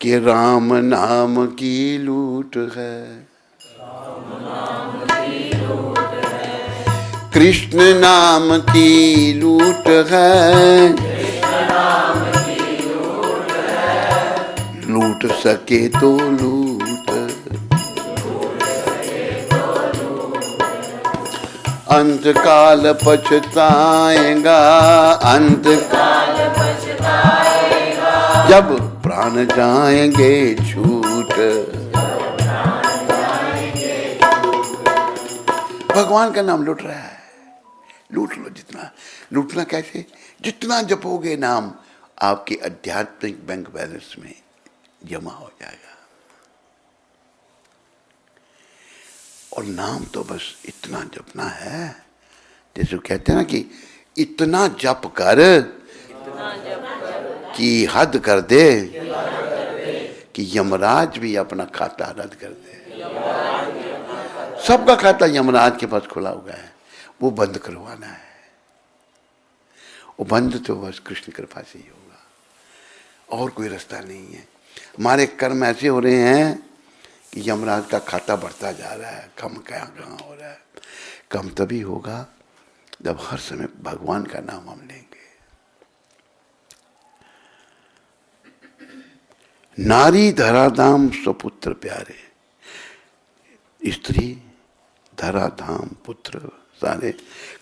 कि राम नाम की लूट है, कृष्ण नाम की लूट है, लूट सके तो लूट, अंत काल पछताएगा, अंत काल पछताएगा, जब प्राण जाएंगे छूट। भगवान का नाम लूट रहा है, लूट लो जितना। लूटना कैसे? जितना जपोगे नाम आपके आध्यात्मिक बैंक बैलेंस में जमा हो जाएगा। और नाम तो बस इतना जपना है, जैसे कहते हैं ना कि इतना जप कर कि हद कर दे, कि यमराज भी अपना खाता रद्द कर दे। सबका खाता यमराज के पास खुला हुआ है, वो बंद करवाना है। वो बंद तो बस कृष्ण कृपा से ही होगा, और कोई रास्ता नहीं है। हमारे कर्म ऐसे हो रहे हैं कि यमराज का खाता बढ़ता जा रहा है, कम कहाँ हो रहा है। कम तभी होगा जब हर समय भगवान का नाम हम लेंगे। नारी धराधाम स्वपुत्र प्यारे, स्त्री धराधाम पुत्र सारे,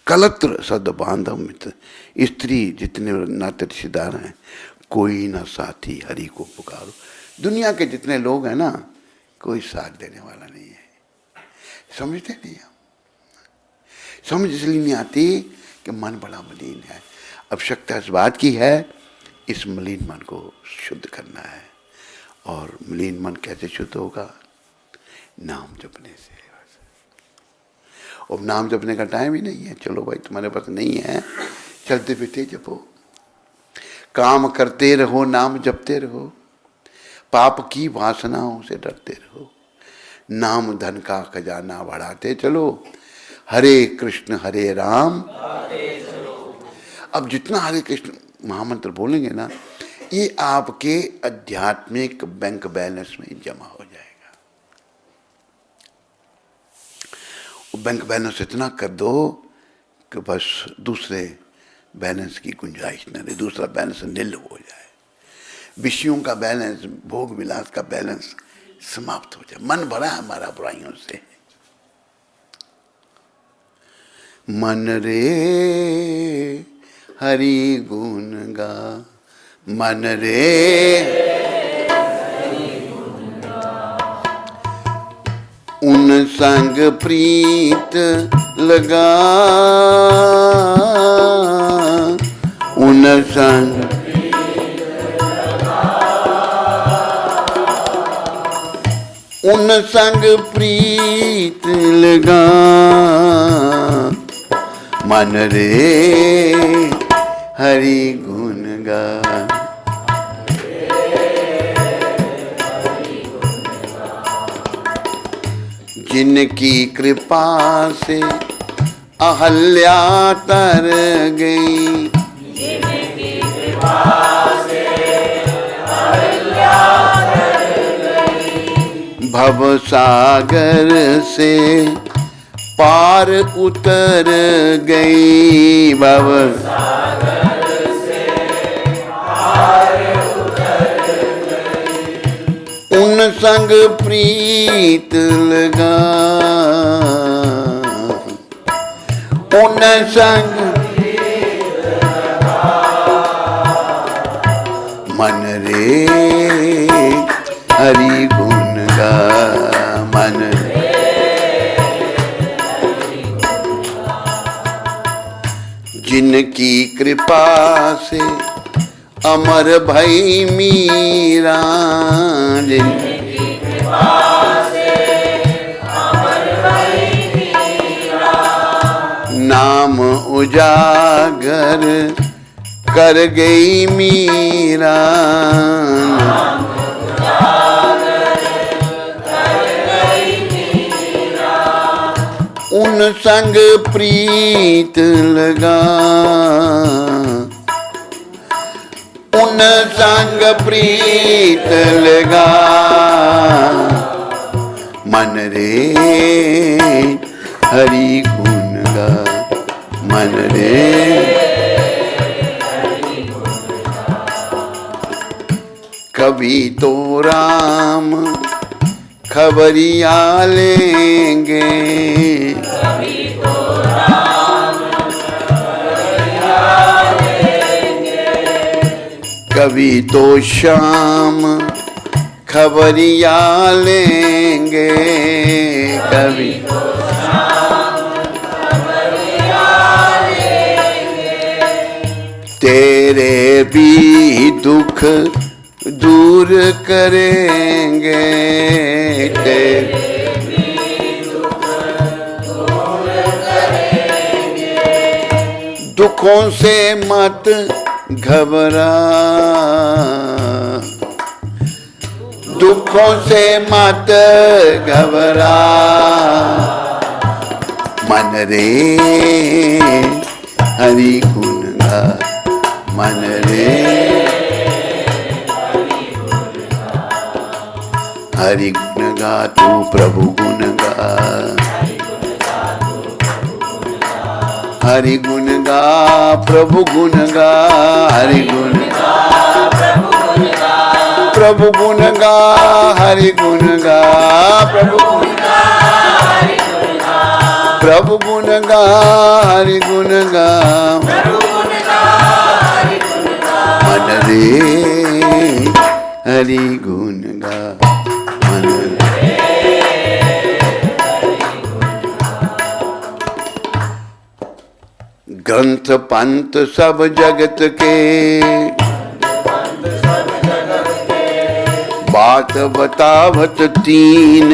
कलत्र सद बांधव मित्र। स्त्री जितने नाते रिश्तेदार हैं, कोई ना साथी हरि को पुकारो। दुनिया के जितने लोग हैं ना, कोई साथ देने वाला नहीं है। समझते नहीं हम, समझ इसलिए नहीं आती कि मन बड़ा मलिन है। आवश्यकता इस बात की है, इस मलिन मन को शुद्ध करना है। और मलिन मन कैसे शुद्ध होगा? नाम जपने से। और नाम जपने का टाइम ही नहीं है। चलो भाई तुम्हारे पास नहीं है, चलते फिरते जपो, काम करते रहो, नाम जपते रहो, पाप की वासनाओं से डरते रहो, नाम धन का खजाना बढ़ाते चलो, हरे कृष्ण हरे राम। अब जितना हरे कृष्ण महामंत्र बोलेंगे ना, ये आपके आध्यात्मिक बैंक बैलेंस में जमा हो जाएगा। वो बैंक बैलेंस इतना कर दो कि बस दूसरे बैलेंस की गुंजाइश न रहे, दूसरा बैलेंस निल हो जाए, विषयों का बैलेंस, भोग विलास का बैलेंस समाप्त हो जाए। मन भरा है हमारा बुराइयों से। मन रे हरि गुण गा, मन रे उन संग प्रीत लगा, उन संग उन संग प्रीत लगा, मन रे हरि गुण गा। जिनकी कृपा से अहल्या तर गई, जिनकी कृपा से अहल्या तर गई। भव सागर से पार उतर गई, भव सागर से पार उतर गई। उन संग प्रीत लगा, उन संग मन रे हरि गुण गा, मन जिनकी कृपा से अमर भई मीरा, जिनकी कृपा से अमर भई मीरा। नाम उजागर कर गई मीरा, नाम उजागर कर गई मीरा। उन संग प्रीत लगा, उन संग प्रीत लगा, मन रे हरि गुण गा, मन रे। कभी तो राम खबरिया लेंगे, कभी तो राम खबरिया लेंगे। कभी तो श्याम खबरिया लेंगे, कभी तो शाम खबरिया लेंगे। तेरे भी दुख दूर करेंगे, तेरे भी दुख दूर करेंगे। दुखों से मत घबरा, दुखों से मत घबरा, मन रे हरि गुण गा, मन रे हरि गुण गा, तू प्रभु गुण गा, हरि गुण गा प्रभु गुण गा, हरि गुण गा प्रभु गुण गा, हरि गुण गा प्रभु गुण गा, प्रभु गुण गा, हरि गुण गा, मन रे हरि गुण गा, मन रे। ग्रंथ पंथ सब जगत के, बात बतावत तीन,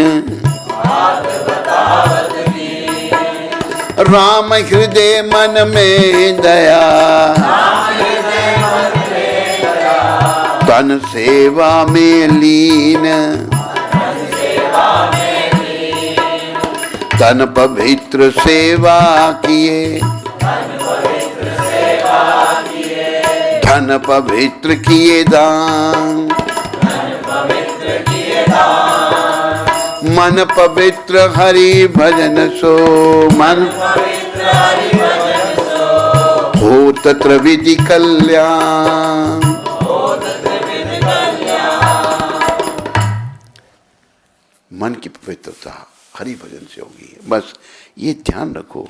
राम हृदय मन में दया, तन सेवा में लीन, तन पवित्र सेवा किए, धन पवित्र किए दान, मन पवित्र हरि भजन सो, मन हो तत्र विधि कल्याण। मन की पवित्रता हरि भजन से होगी, बस ये ध्यान रखो।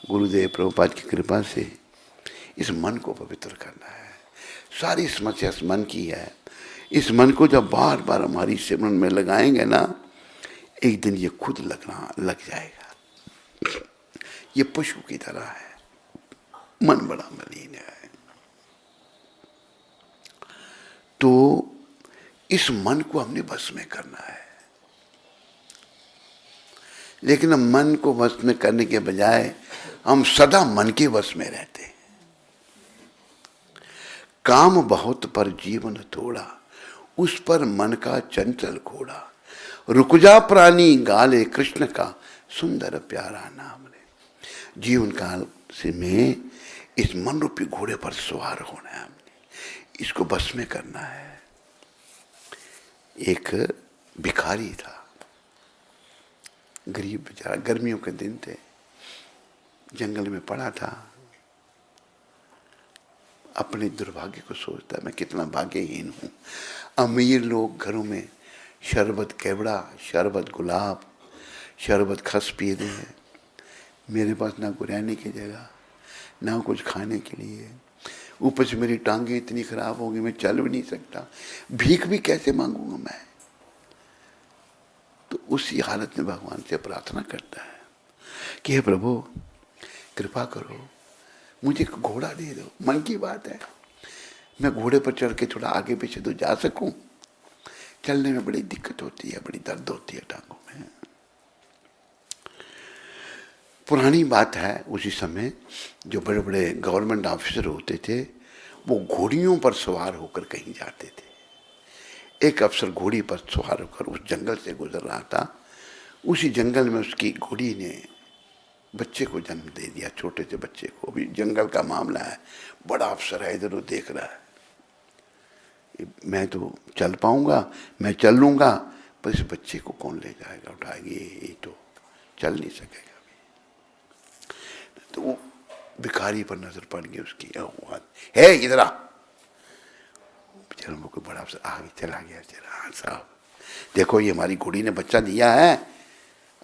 गुरुदेव प्रभुपाद की कृपा से इस मन को पवित्र करना है। सारी समस्या इस मन की है। इस मन को जब बार बार हमारी सिमरन में लगाएंगे ना, एक दिन ये खुद लगना लग जाएगा। ये पशु की तरह है, मन बड़ा मलिन है। तो इस मन को हमने वश में करना है, लेकिन मन को वश में करने के बजाय हम सदा मन के वश में रहते हैं। काम बहुत पर जीवन थोड़ा, उस पर मन का चंचल घोड़ा। रुक जा प्राणी गाले कृष्ण का सुंदर प्यारा नाम रे। जीवन काल से में इस मन रूपी घोड़े पर सवार होना है, हमने इसको बस में करना है। एक भिखारी था, गरीब बेचारा, गर्मियों के दिन थे, जंगल में पड़ा था, अपने दुर्भाग्य को सोचता मैं कितना भाग्यहीन हूँ। अमीर लोग घरों में शरबत केवड़ा, शरबत गुलाब, शरबत खस पी रहे हैं, मेरे पास ना गुराने की जगह, ना कुछ खाने के लिए, ऊपर से मेरी टांगें इतनी खराब होगी मैं चल भी नहीं सकता, भीख भी कैसे मांगूंगा मैं। तो उसी हालत में भगवान से प्रार्थना करता है कि हे प्रभु कृपा करो, मुझे एक घोड़ा दे दो। मन की बात है, मैं घोड़े पर चढ़ के थोड़ा आगे पीछे तो जा सकूं, चलने में बड़ी दिक्कत होती है, बड़ी दर्द होती है टांगों में। पुरानी बात है, उसी समय जो बड़े बड़े गवर्नमेंट ऑफिसर होते थे वो घोड़ियों पर सवार होकर कहीं जाते थे। एक अफसर घोड़ी पर सवार होकर उस जंगल से गुजर रहा था। उसी जंगल में उसकी घोड़ी ने बच्चे को जन्म दे दिया, छोटे से बच्चे को। अभी जंगल का मामला है, बड़ा अफसर है, इधर उधर देख रहा है, मैं तो चल पाऊंगा, मैं चल लूंगा, पर इस बच्चे को कौन ले जाएगा, उठाएगी, ये तो चल नहीं सकेगा। तो वो भिखारी पर नजर पड़ गई उसकी, है इधर आ। बेचारा को बड़ा अफसर आगे चला गया, चला साहब देखो ये हमारी घोड़ी ने बच्चा दिया है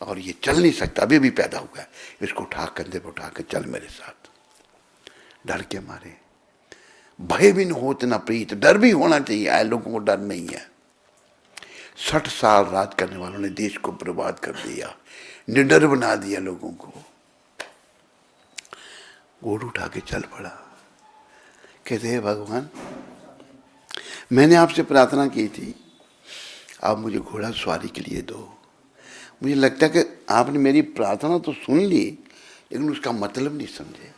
और ये चल नहीं सकता, अभी भी पैदा हुआ है, इसको उठा कंधे पर उठा कर चल मेरे साथ। डर के मारे, भय भी न होत न प्रीत, डर भी होना चाहिए, आए लोगों को डर नहीं है। 60 साल राज करने वालों ने देश को बर्बाद कर दिया, निडर बना दिया लोगों को। घोड़ा उठा के चल पड़ा, कहते हैं भगवान मैंने आपसे प्रार्थना की थी, आप मुझे घोड़ा सवारी के लिए दो। मुझे लगता है कि आपने मेरी प्रार्थना तो सुन ली लेकिन उसका मतलब नहीं समझे।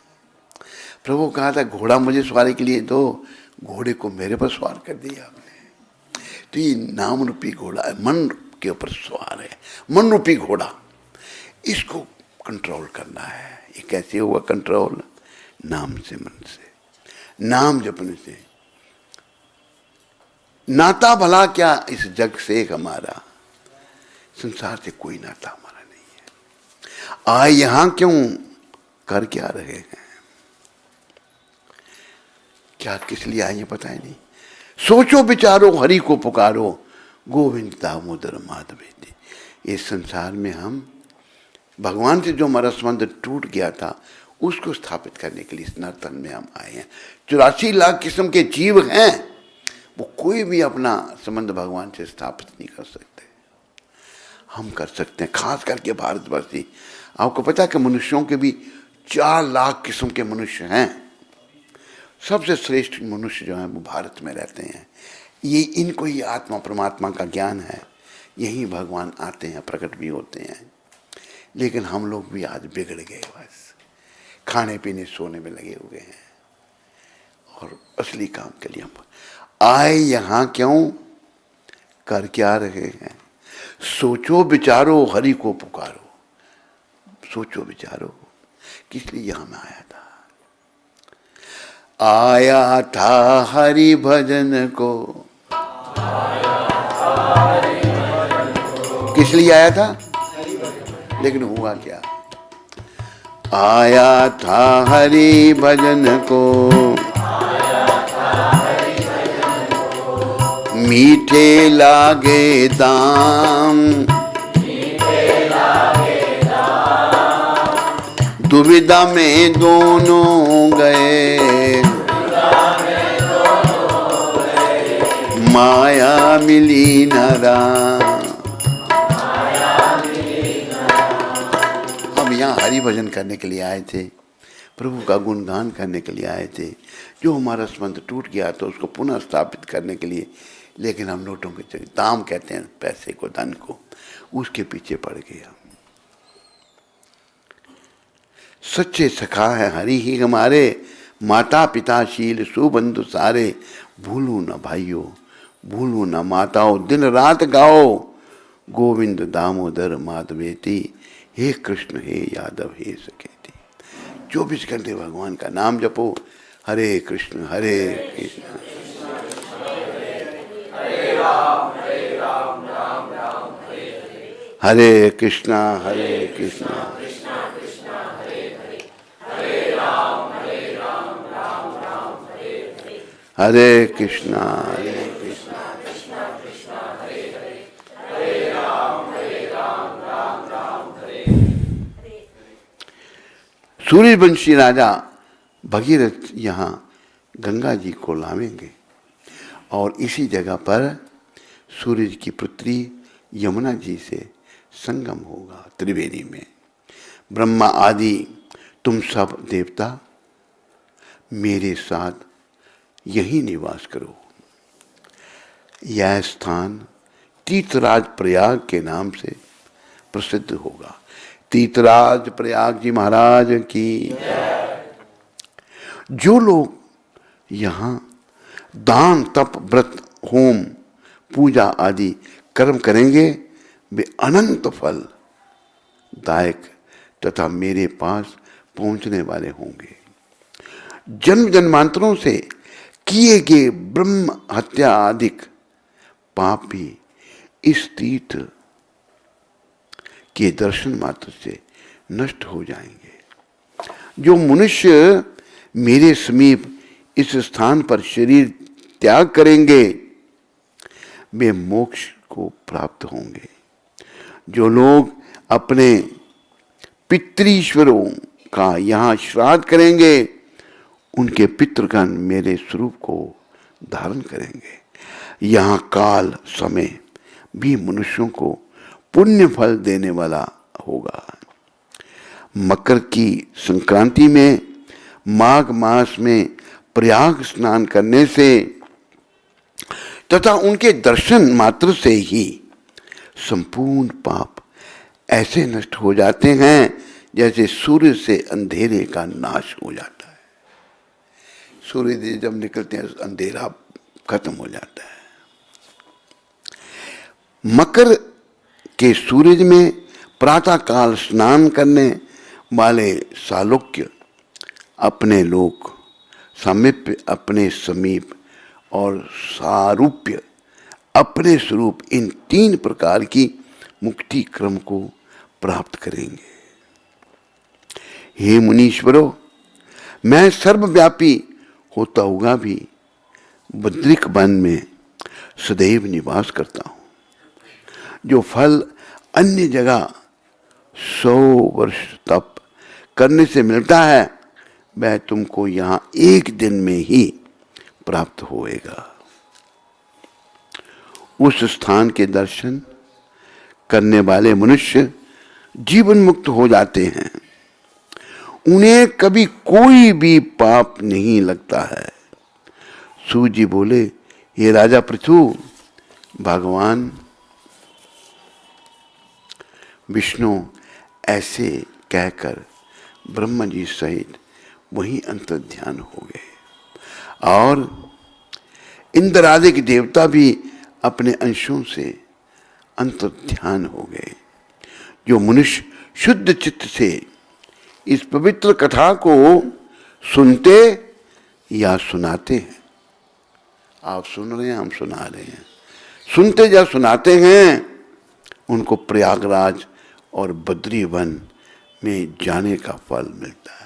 प्रभु कहा था घोड़ा मुझे सवारी के लिए दो, घोड़े को मेरे पर सवार कर दिया आपने। तो ये नाम रूपी घोड़ा है, मन के ऊपर सवार है, मन रूपी घोड़ा, इसको कंट्रोल करना है। ये कैसे हुआ कंट्रोल? नाम से, मन से, नाम जपने से। नाता भला क्या इस जग से हमारा, संसार से कोई नाता हमारा नहीं है। आए यहां क्यों, कर क्या रहे हैं, क्या किस लिए आए पता ही नहीं। सोचो विचारो हरि को पुकारो, गोविंद दामोदर माधवेति। इस संसार में हम भगवान से जो हमारा संबंध टूट गया था उसको स्थापित करने के लिए इस नर्तन में हम आए हैं। 84 लाख किस्म के जीव हैं, वो कोई भी अपना संबंध भगवान से स्थापित नहीं कर सकते, हम कर सकते हैं, खास करके भारतवर्षी। आपको पता है कि मनुष्यों के भी 4 लाख किस्म के मनुष्य हैं। सबसे श्रेष्ठ मनुष्य जो हैं वो भारत में रहते हैं। ये इनको ही आत्मा परमात्मा का ज्ञान है, यही भगवान आते हैं, प्रकट भी होते हैं। लेकिन हम लोग भी आज बिगड़ गए, बस खाने पीने सोने में लगे हुए हैं और असली काम के लिए हम आए यहाँ क्यों, कर क्या रहे हैं। सोचो विचारो हरि को पुकारो। सोचो विचारो किस लिए यहाँ में आया था। आया था हरि भजन को, किस लिए आया था, लेकिन हुआ क्या। आया था हरि भजन को, मीठे लागे दाम, दुविधा में दोनों गए, माया मिली न राम। हम यहाँ हरि भजन करने के लिए आए थे, प्रभु का गुणगान करने के लिए आए थे। जो हमारा संबंध टूट गया था उसको पुनः स्थापित करने के लिए, लेकिन हम नोटों के चक्कर, दाम कहते हैं पैसे को, धन को, उसके पीछे पड़ गए हम। सच्चे सखा है हरि ही हमारे, माता पिता शील सुबंधु सारे। भूलू न भाइयों, भूलू न माताओं, दिन रात गाओ, गोविंद दामोदर माधवेति। हे कृष्ण हे यादव हे सखेति। 24 घंटे भगवान का नाम जपो। हरे कृष्ण हरे कृष्ण, हरे कृष्णा हरे कृष्णा, हरे कृष्णा हरे कृष्णा, सूर्यवंशी राजा भगीरथ यहाँ गंगा जी को लावेंगे और इसी जगह पर सूरज की पुत्री यमुना जी से संगम होगा त्रिवेणी में। ब्रह्मा आदि तुम सब देवता मेरे साथ यही निवास करो। यह स्थान तीर्थराज प्रयाग के नाम से प्रसिद्ध होगा। तीर्थराज प्रयाग जी महाराज की। जो लोग यहाँ दान तप व्रत होम पूजा आदि कर्म करेंगे वे अनंत फल दायक तथा मेरे पास पहुंचने वाले होंगे। जन्म जन्मांतरों से किए गए ब्रह्म हत्या आदि पाप भी इस तीर्थ के दर्शन मात्र से नष्ट हो जाएंगे। जो मनुष्य मेरे समीप इस स्थान पर शरीर त्याग करेंगे वे मोक्ष को प्राप्त होंगे। जो लोग अपने पितृईश्वरों का यहाँ श्राद्ध करेंगे उनके पितृगण मेरे स्वरूप को धारण करेंगे। यहाँ काल समय भी मनुष्यों को पुण्य फल देने वाला होगा। मकर की संक्रांति में माघ मास में प्रयाग स्नान करने से तथा उनके दर्शन मात्र से ही संपूर्ण पाप ऐसे नष्ट हो जाते हैं जैसे सूर्य से अंधेरे का नाश हो जाता है। सूर्य जब निकलते हैं अंधेरा खत्म हो जाता है। मकर के सूरज में प्रातः काल स्नान करने वाले सालोक्य अपने लोक सामीप्य अपने समीप और सारूप्य अपने स्वरूप इन 3 प्रकार की मुक्ति क्रम को प्राप्त करेंगे। हे मुनीश्वरों, मैं सर्वव्यापी होता हुआ भी बद्रिक वन में सदैव निवास करता हूँ। जो फल अन्य जगह 100 वर्ष तप करने से मिलता है वह तुमको यहाँ 1 दिन में ही प्राप्त होएगा। उस स्थान के दर्शन करने वाले मनुष्य जीवन मुक्त हो जाते हैं। उन्हें कभी कोई भी पाप नहीं लगता है। सूर्य जी बोले, हे राजा पृथु, भगवान विष्णु ऐसे कहकर ब्रह्मा जी सहित वहीं अंतर्ध्यान हो गए और इंद्र आदि के देवता भी अपने अंशों से अंतर्ध्यान हो गए। जो मनुष्य शुद्ध चित्त से इस पवित्र कथा को सुनते या सुनाते हैं, आप सुन रहे हैं हम सुना रहे हैं, सुनते या सुनाते हैं, उनको प्रयागराज और बद्री वन में जाने का फल मिलता है।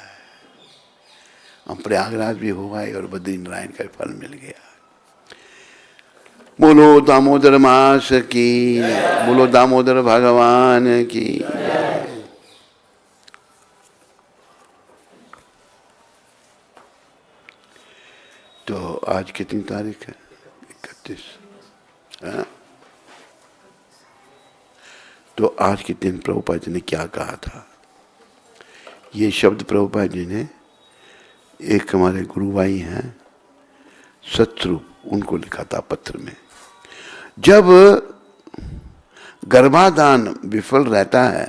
हम प्रयागराज भी हो गए और बद्री नारायण का फल मिल गया। बोलो दामोदर मास की, बोलो दामोदर भगवान की। तो आज कितनी तारीख है? 31। तो आज के दिन प्रभुपाद जी ने क्या कहा था? ये शब्द प्रभुपाद जी ने एक हमारे गुरु भाई हैं सतरूप, उनको लिखा था पत्र में। जब गर्भाधान विफल रहता है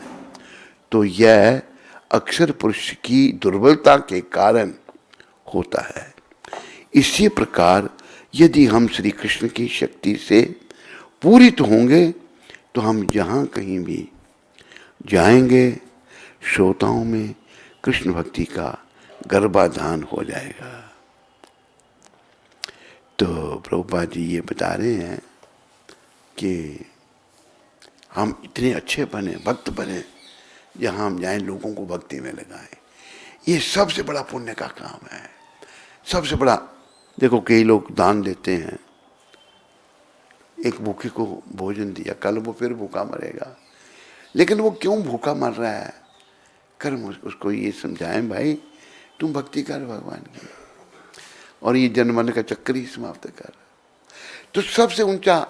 तो यह अक्सर पुरुष की दुर्बलता के कारण होता है। इसी प्रकार यदि हम श्री कृष्ण की शक्ति से पूरित होंगे तो हम जहाँ कहीं भी जाएंगे श्रोताओं में कृष्ण भक्ति का गर्भाधान हो जाएगा। तो प्रभुपाद जी ये बता रहे हैं कि हम इतने अच्छे बने, भक्त बने, जहाँ हम जाएं लोगों को भक्ति में लगाएं। ये सबसे बड़ा पुण्य का काम है, सबसे बड़ा। देखो कई लोग दान देते हैं, एक भूखे को भोजन दिया, कल वो फिर भूखा मरेगा, लेकिन वो क्यों भूखा मर रहा है? कर्म उसको ये समझाएं, भाई तुम भक्ति कर भगवान की, और ये जन्म मरण का चक्कर ही समाप्त कर। तो सबसे ऊंचा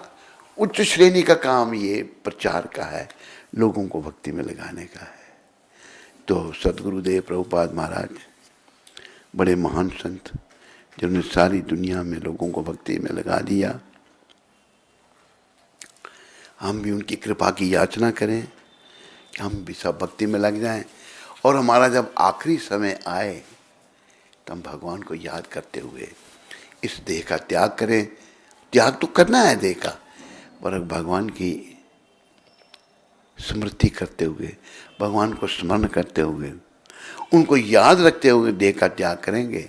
उच्च श्रेणी का काम ये प्रचार का है, लोगों को भक्ति में लगाने का है। तो सदगुरुदेव प्रभुपाद महाराज बड़े महान संत, जिन्होंने सारी दुनिया में लोगों को भक्ति में लगा दिया। हम भी उनकी कृपा की याचना करें कि हम भी सब भक्ति में लग जाएं, और हमारा जब आखिरी समय आए तो हम भगवान को याद करते हुए इस देह का त्याग करें। त्याग तो करना है देह का, पर भगवान की स्मृति करते हुए, भगवान को स्मरण करते हुए, उनको याद रखते हुए देह का त्याग करेंगे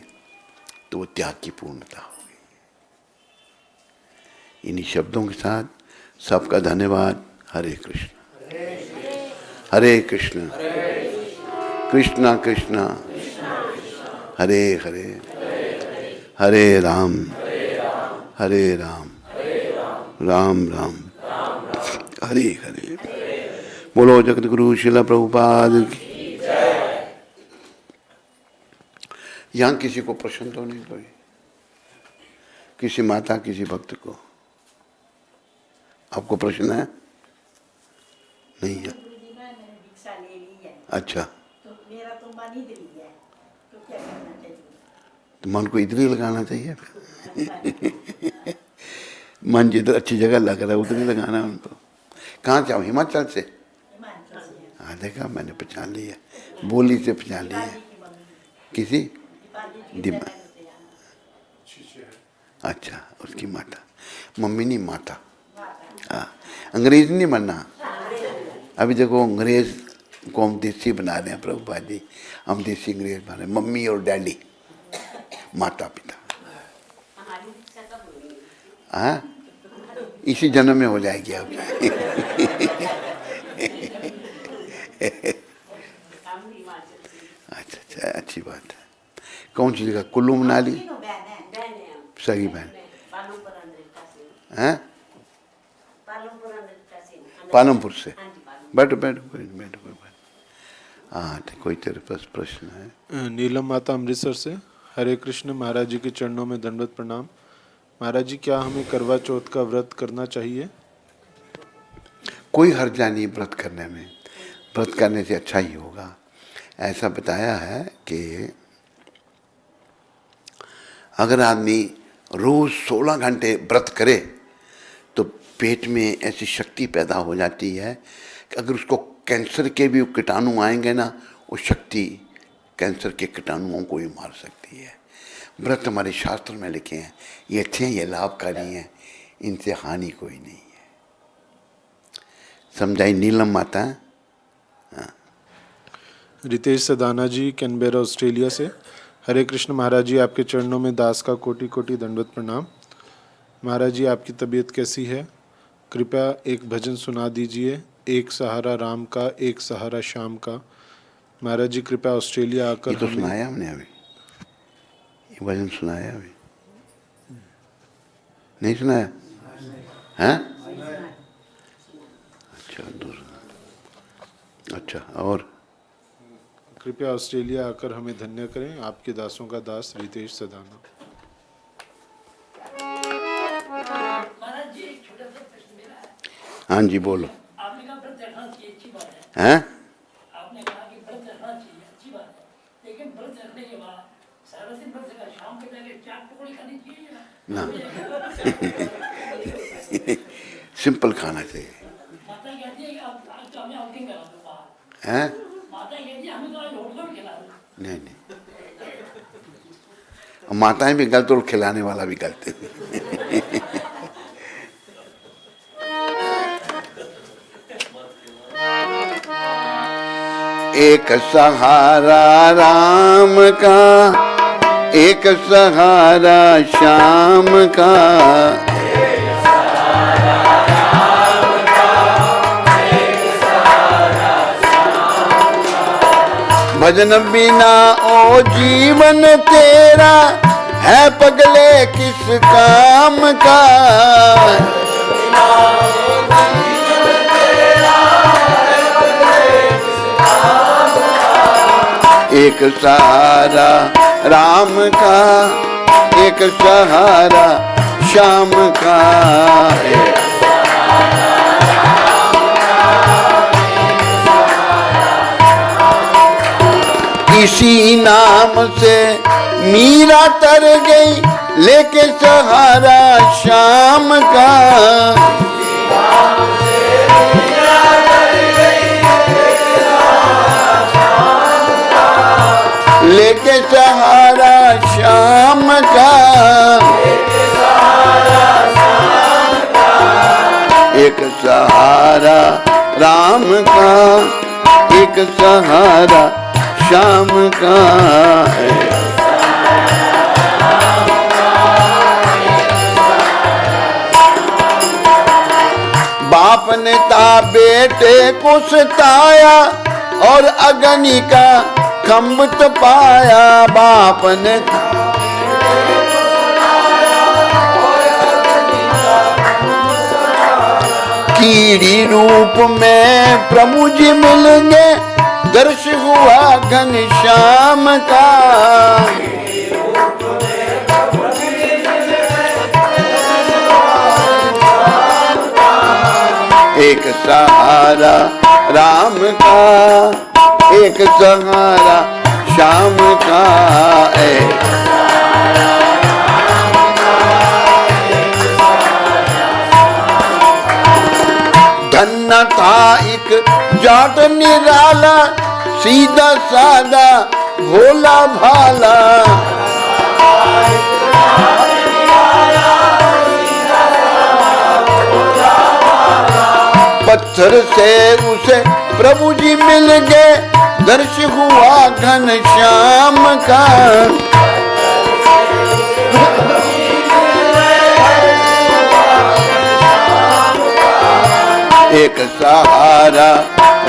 तो वो त्याग की पूर्णता होगी। इन्हीं शब्दों के साथ सबका धन्यवाद। हरे कृष्ण हरे कृष्ण कृष्णा कृष्णा हरे हरे, हरे राम राम राम हरे हरे। बोलो जगत गुरु शिला प्रभुपाद की। यहाँ किसी को प्रश्न तो नहीं? कोई किसी माता, किसी भक्त को आपको प्रश्न है? नहीं है? अच्छा, तो मेरा तो मन ही दिल है, तो क्या करना चाहिए? तो मन को इधर ही लगाना चाहिए। मन जिधर अच्छी जगह लग रहा है उधर ही लगाना है उनको। कहाँ से आओ? हिमाचल से? हाँ देखा, मैंने पहचान लिया, बोली से पहचान लिया। किसी दिमाग? अच्छा, उसकी माता, मम्मी नहीं माता। हाँ, अंग्रेज नहीं बनना। अभी देखो अंग्रेज को हम देसी बना रहे हैं प्रभुपाद जी, हम देसी अंग्रेज बना रहे हैं। मम्मी और डैडी, माता पिता। हाँ, इसी जन्म में हो जाएगी अब। अच्छा, अच्छी बात है। कौन सी जगह? कुल्लू मनाली? सही बहन हैं? पालमपुर से? बैठो बैठो बैठो बैठो। हाँ, तो कोई तेरे पास प्रश्न है? नीलम माता अमृतसर से। हरे कृष्ण, महाराज जी के चरणों में दंडवत प्रणाम। महाराज जी, क्या हमें करवा चौथ का व्रत करना चाहिए? कोई हर्जा नहीं व्रत करने में, व्रत करने से अच्छा ही होगा। ऐसा बताया है कि अगर आदमी रोज 16 घंटे व्रत करे तो पेट में ऐसी शक्ति पैदा हो जाती है कि अगर उसको कैंसर के भी कीटाणु आएंगे ना, वो शक्ति कैंसर के कीटाणुओं को भी मार सकती है। व्रत हमारे शास्त्र में लिखे हैं, ये अच्छे हैं, ये लाभकारी हैं, इनसे हानि कोई नहीं है। समझाई नीलम माता? हाँ। रितेश सदाना जी, कैनबेरा ऑस्ट्रेलिया से। हरे कृष्ण महाराज जी, आपके चरणों में दास का कोटि कोटि दंडवत प्रणाम। महाराज जी, आपकी तबीयत कैसी है? कृपया एक भजन सुना दीजिए, एक सहारा राम का, एक सहारा श्याम का। महाराज जी, कृपया ऑस्ट्रेलिया आकर ये तो सुनाया हमने अभी, ये भजन सुनाया अभी, नहीं सुनाया? हैं? अच्छा, दूसरा। अच्छा, और कृपया ऑस्ट्रेलिया आकर हमें धन्य करें। आपके दासों का दास रितेश सदाना। हाँ जी, बोलो। आपने कहा व्रत रखना चाहिए, अच्छी बात है। हैं? आपने कहा कि व्रत रखना चाहिए, अच्छी बात है, लेकिन व्रत रखने के बाद सारा दिन व्रत रखा, शाम को जाके चाट पकौड़ी खानी चाहिए ना। सिंपल खाना चाहिए। माता कहती है कि आप आज तो हमें आउटिंग करा दो बाहर। हैं? माता कहती है हमें तो आज होटल खिला दो। नहीं नहीं, माताएं भी गलत और खिलाने वाला भी गलत है। एक सहारा राम का, एक सहारा श्याम का। भजन बिना ओ जीवन तेरा, है पगले किस काम का। एक सहारा राम का, एक सहारा श्याम का। इसी नाम से मीरा तर गई, लेके सहारा श्याम का। लेके सहारा श्याम का। एक सहारा राम का, एक सहारा श्याम का है। बाप ने ता बेटे को सताया, और अग्नि का खम्भ तपाया। बाप ने कीड़ी रूप में प्रभु जी मिल गए, दर्श हुआ घनश्याम का। एक सहारा राम का, एक सहारा श्याम का है। धन्ना था एक जाट निराला, सीधा साधा भोला भाला। पत्थर से उसे प्रभु जी मिल गए, दर्श हुआ घनश्याम का। एक सहारा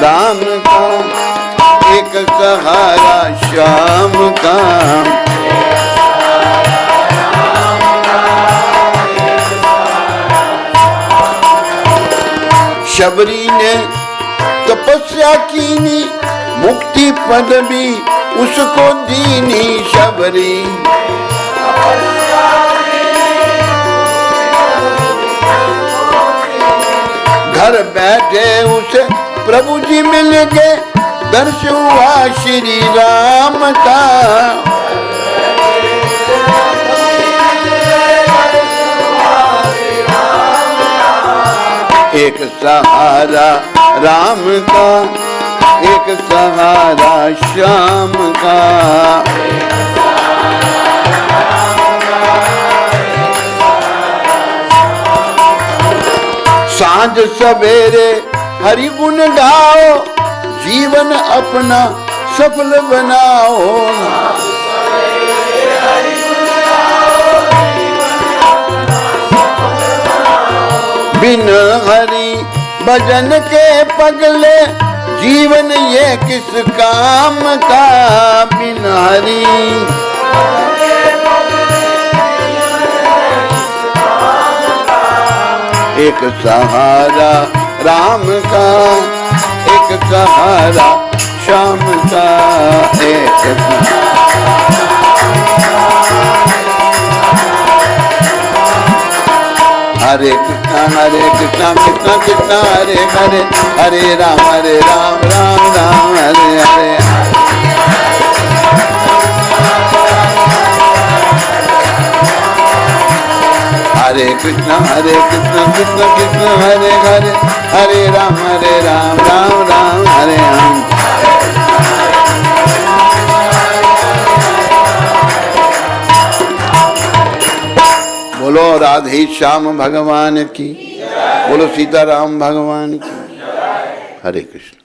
राम का, एक सहारा श्याम का। शबरी ने तपस्या कीनी, मुक्ति पद भी उसको दीनी। शबरी घर बैठे उसे प्रभु जी मिल गए, दर्श हुआ श्री राम का। एक सहारा राम का, एक सहारा श्याम का। सांझ सवेरे हरि गुण गाओ, जीवन अपना सफल बनाओ। बिन हरि भजन के पगले, जीवन ये किस काम का। बिन हरि एक सहारा राम का, एक सहारा श्याम का। एक हरे कृष्णा कृष्णा कृष्णा हरे हरे, हरे राम राम राम हरे हरे। हरे कृष्णा कृष्णा कृष्णा हरे हरे, हरे राम राम राम हरे राम। बोलो राधे श्याम भगवान की, बोलो सीताराम भगवान की। हरे कृष्ण।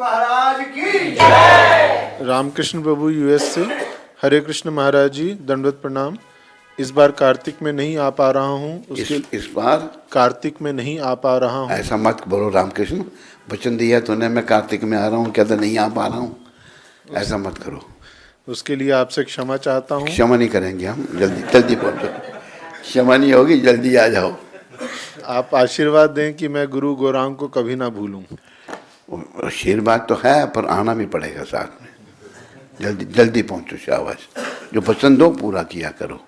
महाराज की। रामकृष्ण प्रभु यूएस से, हरे कृष्ण महाराज जी, दंडवत प्रणाम। इस बार कार्तिक में नहीं आ पा रहा हूँ, उसके इस बार कार्तिक में नहीं आ पा रहा हूँ। ऐसा मत बोलो रामकृष्ण, वचन दिया तूने मैं कार्तिक में आ रहा हूँ, कहता नहीं आ पा रहा हूँ, ऐसा मत करो। उसके लिए आपसे क्षमा चाहता हूँ। क्षमा नहीं करेंगे हम, जल्दी जल्दी पहुँचो। क्षमा नहीं होगी, जल्दी आ जाओ। आप आशीर्वाद दें कि मैं गुरु गौरांग को कभी ना भूलूं। आशीर्वाद तो है, पर आना भी पड़ेगा साथ में। जल्दी जल्दी पहुँचो, शाबाश। जो पसंद हो पूरा किया करो।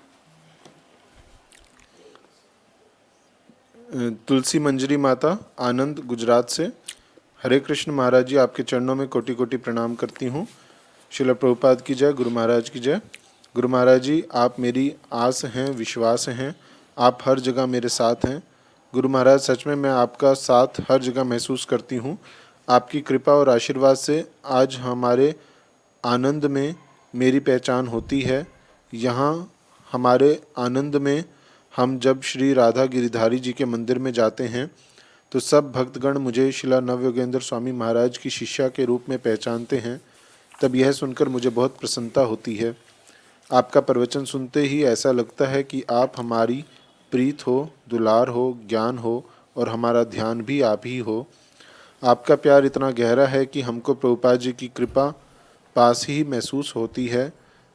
तुलसी मंजरी माता, आनंद, गुजरात से, हरे कृष्ण महाराज जी, आपके चरणों में कोटि कोटि प्रणाम करती हूँ। श्रील प्रभुपाद की जय, गुरु महाराज की जय। गुरु महाराज जी, आप मेरी आस हैं, विश्वास हैं, आप हर जगह मेरे साथ हैं। गुरु महाराज, सच में मैं आपका साथ हर जगह महसूस करती हूँ। आपकी कृपा और आशीर्वाद से आज हमारे आनंद में मेरी पहचान होती है। यहाँ हमारे आनंद में हम जब श्री राधा गिरिधारी जी के मंदिर में जाते हैं तो सब भक्तगण मुझे शिला नवयोगेंद्र स्वामी महाराज की शिष्या के रूप में पहचानते हैं। तब यह सुनकर मुझे बहुत प्रसन्नता होती है। आपका प्रवचन सुनते ही ऐसा लगता है कि आप हमारी प्रीत हो, दुलार हो, ज्ञान हो और हमारा ध्यान भी आप ही हो। आपका प्यार इतना गहरा है कि हमको प्रभुपाद जी की कृपा पास ही महसूस होती है।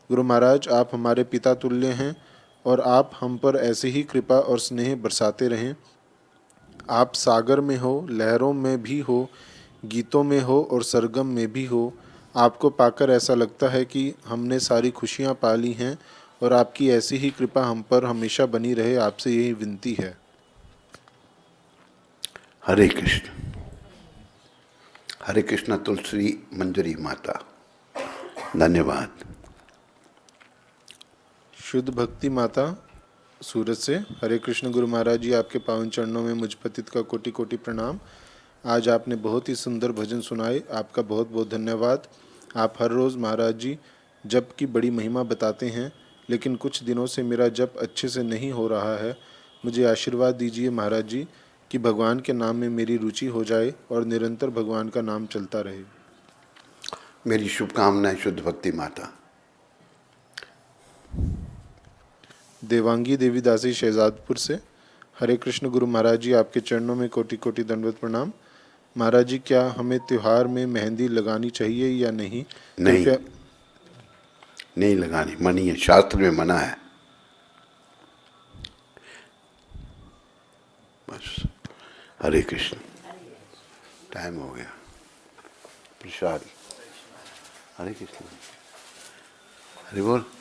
गुरु महाराज, आप हमारे पिता तुल्य हैं और आप हम पर ऐसे ही कृपा और स्नेह बरसाते रहें। आप सागर में हो, लहरों में भी हो, गीतों में हो और सरगम में भी हो। आपको पाकर ऐसा लगता है कि हमने सारी खुशियाँ पा ली हैं और आपकी ऐसी ही कृपा हम पर हमेशा बनी रहे, आपसे यही विनती है। हरे कृष्ण। हरे कृष्ण तुलसी मंजरी माता, धन्यवाद। शुद्ध भक्ति माता, सूरत से, हरे कृष्ण गुरु महाराज जी, आपके पावन चरणों में मुझ पतित का कोटि कोटि प्रणाम। आज आपने बहुत ही सुंदर भजन सुनाए, आपका बहुत बहुत धन्यवाद। आप हर रोज़ महाराज जी जप की बड़ी महिमा बताते हैं, लेकिन कुछ दिनों से मेरा जप अच्छे से नहीं हो रहा है। मुझे आशीर्वाद दीजिए महाराज जी कि भगवान के नाम में मेरी रुचि हो जाए और निरंतर भगवान का नाम चलता रहे। मेरी शुभकामनाएं शुद्ध भक्ति माता। देवांगी देवी दासी, शहजादपुर से, हरे कृष्ण गुरु महाराज जी, आपके चरणों में कोटि कोटि दंडवत प्रणाम। महाराज जी, क्या हमें त्योहार में मेहंदी लगानी चाहिए या नहीं? नहीं, कृपया नहीं लगानी, मनी है, शास्त्र में मना है। बस, हरे कृष्ण। टाइम हो गया। प्रसाद। हरे कृष्ण। हरि बोल।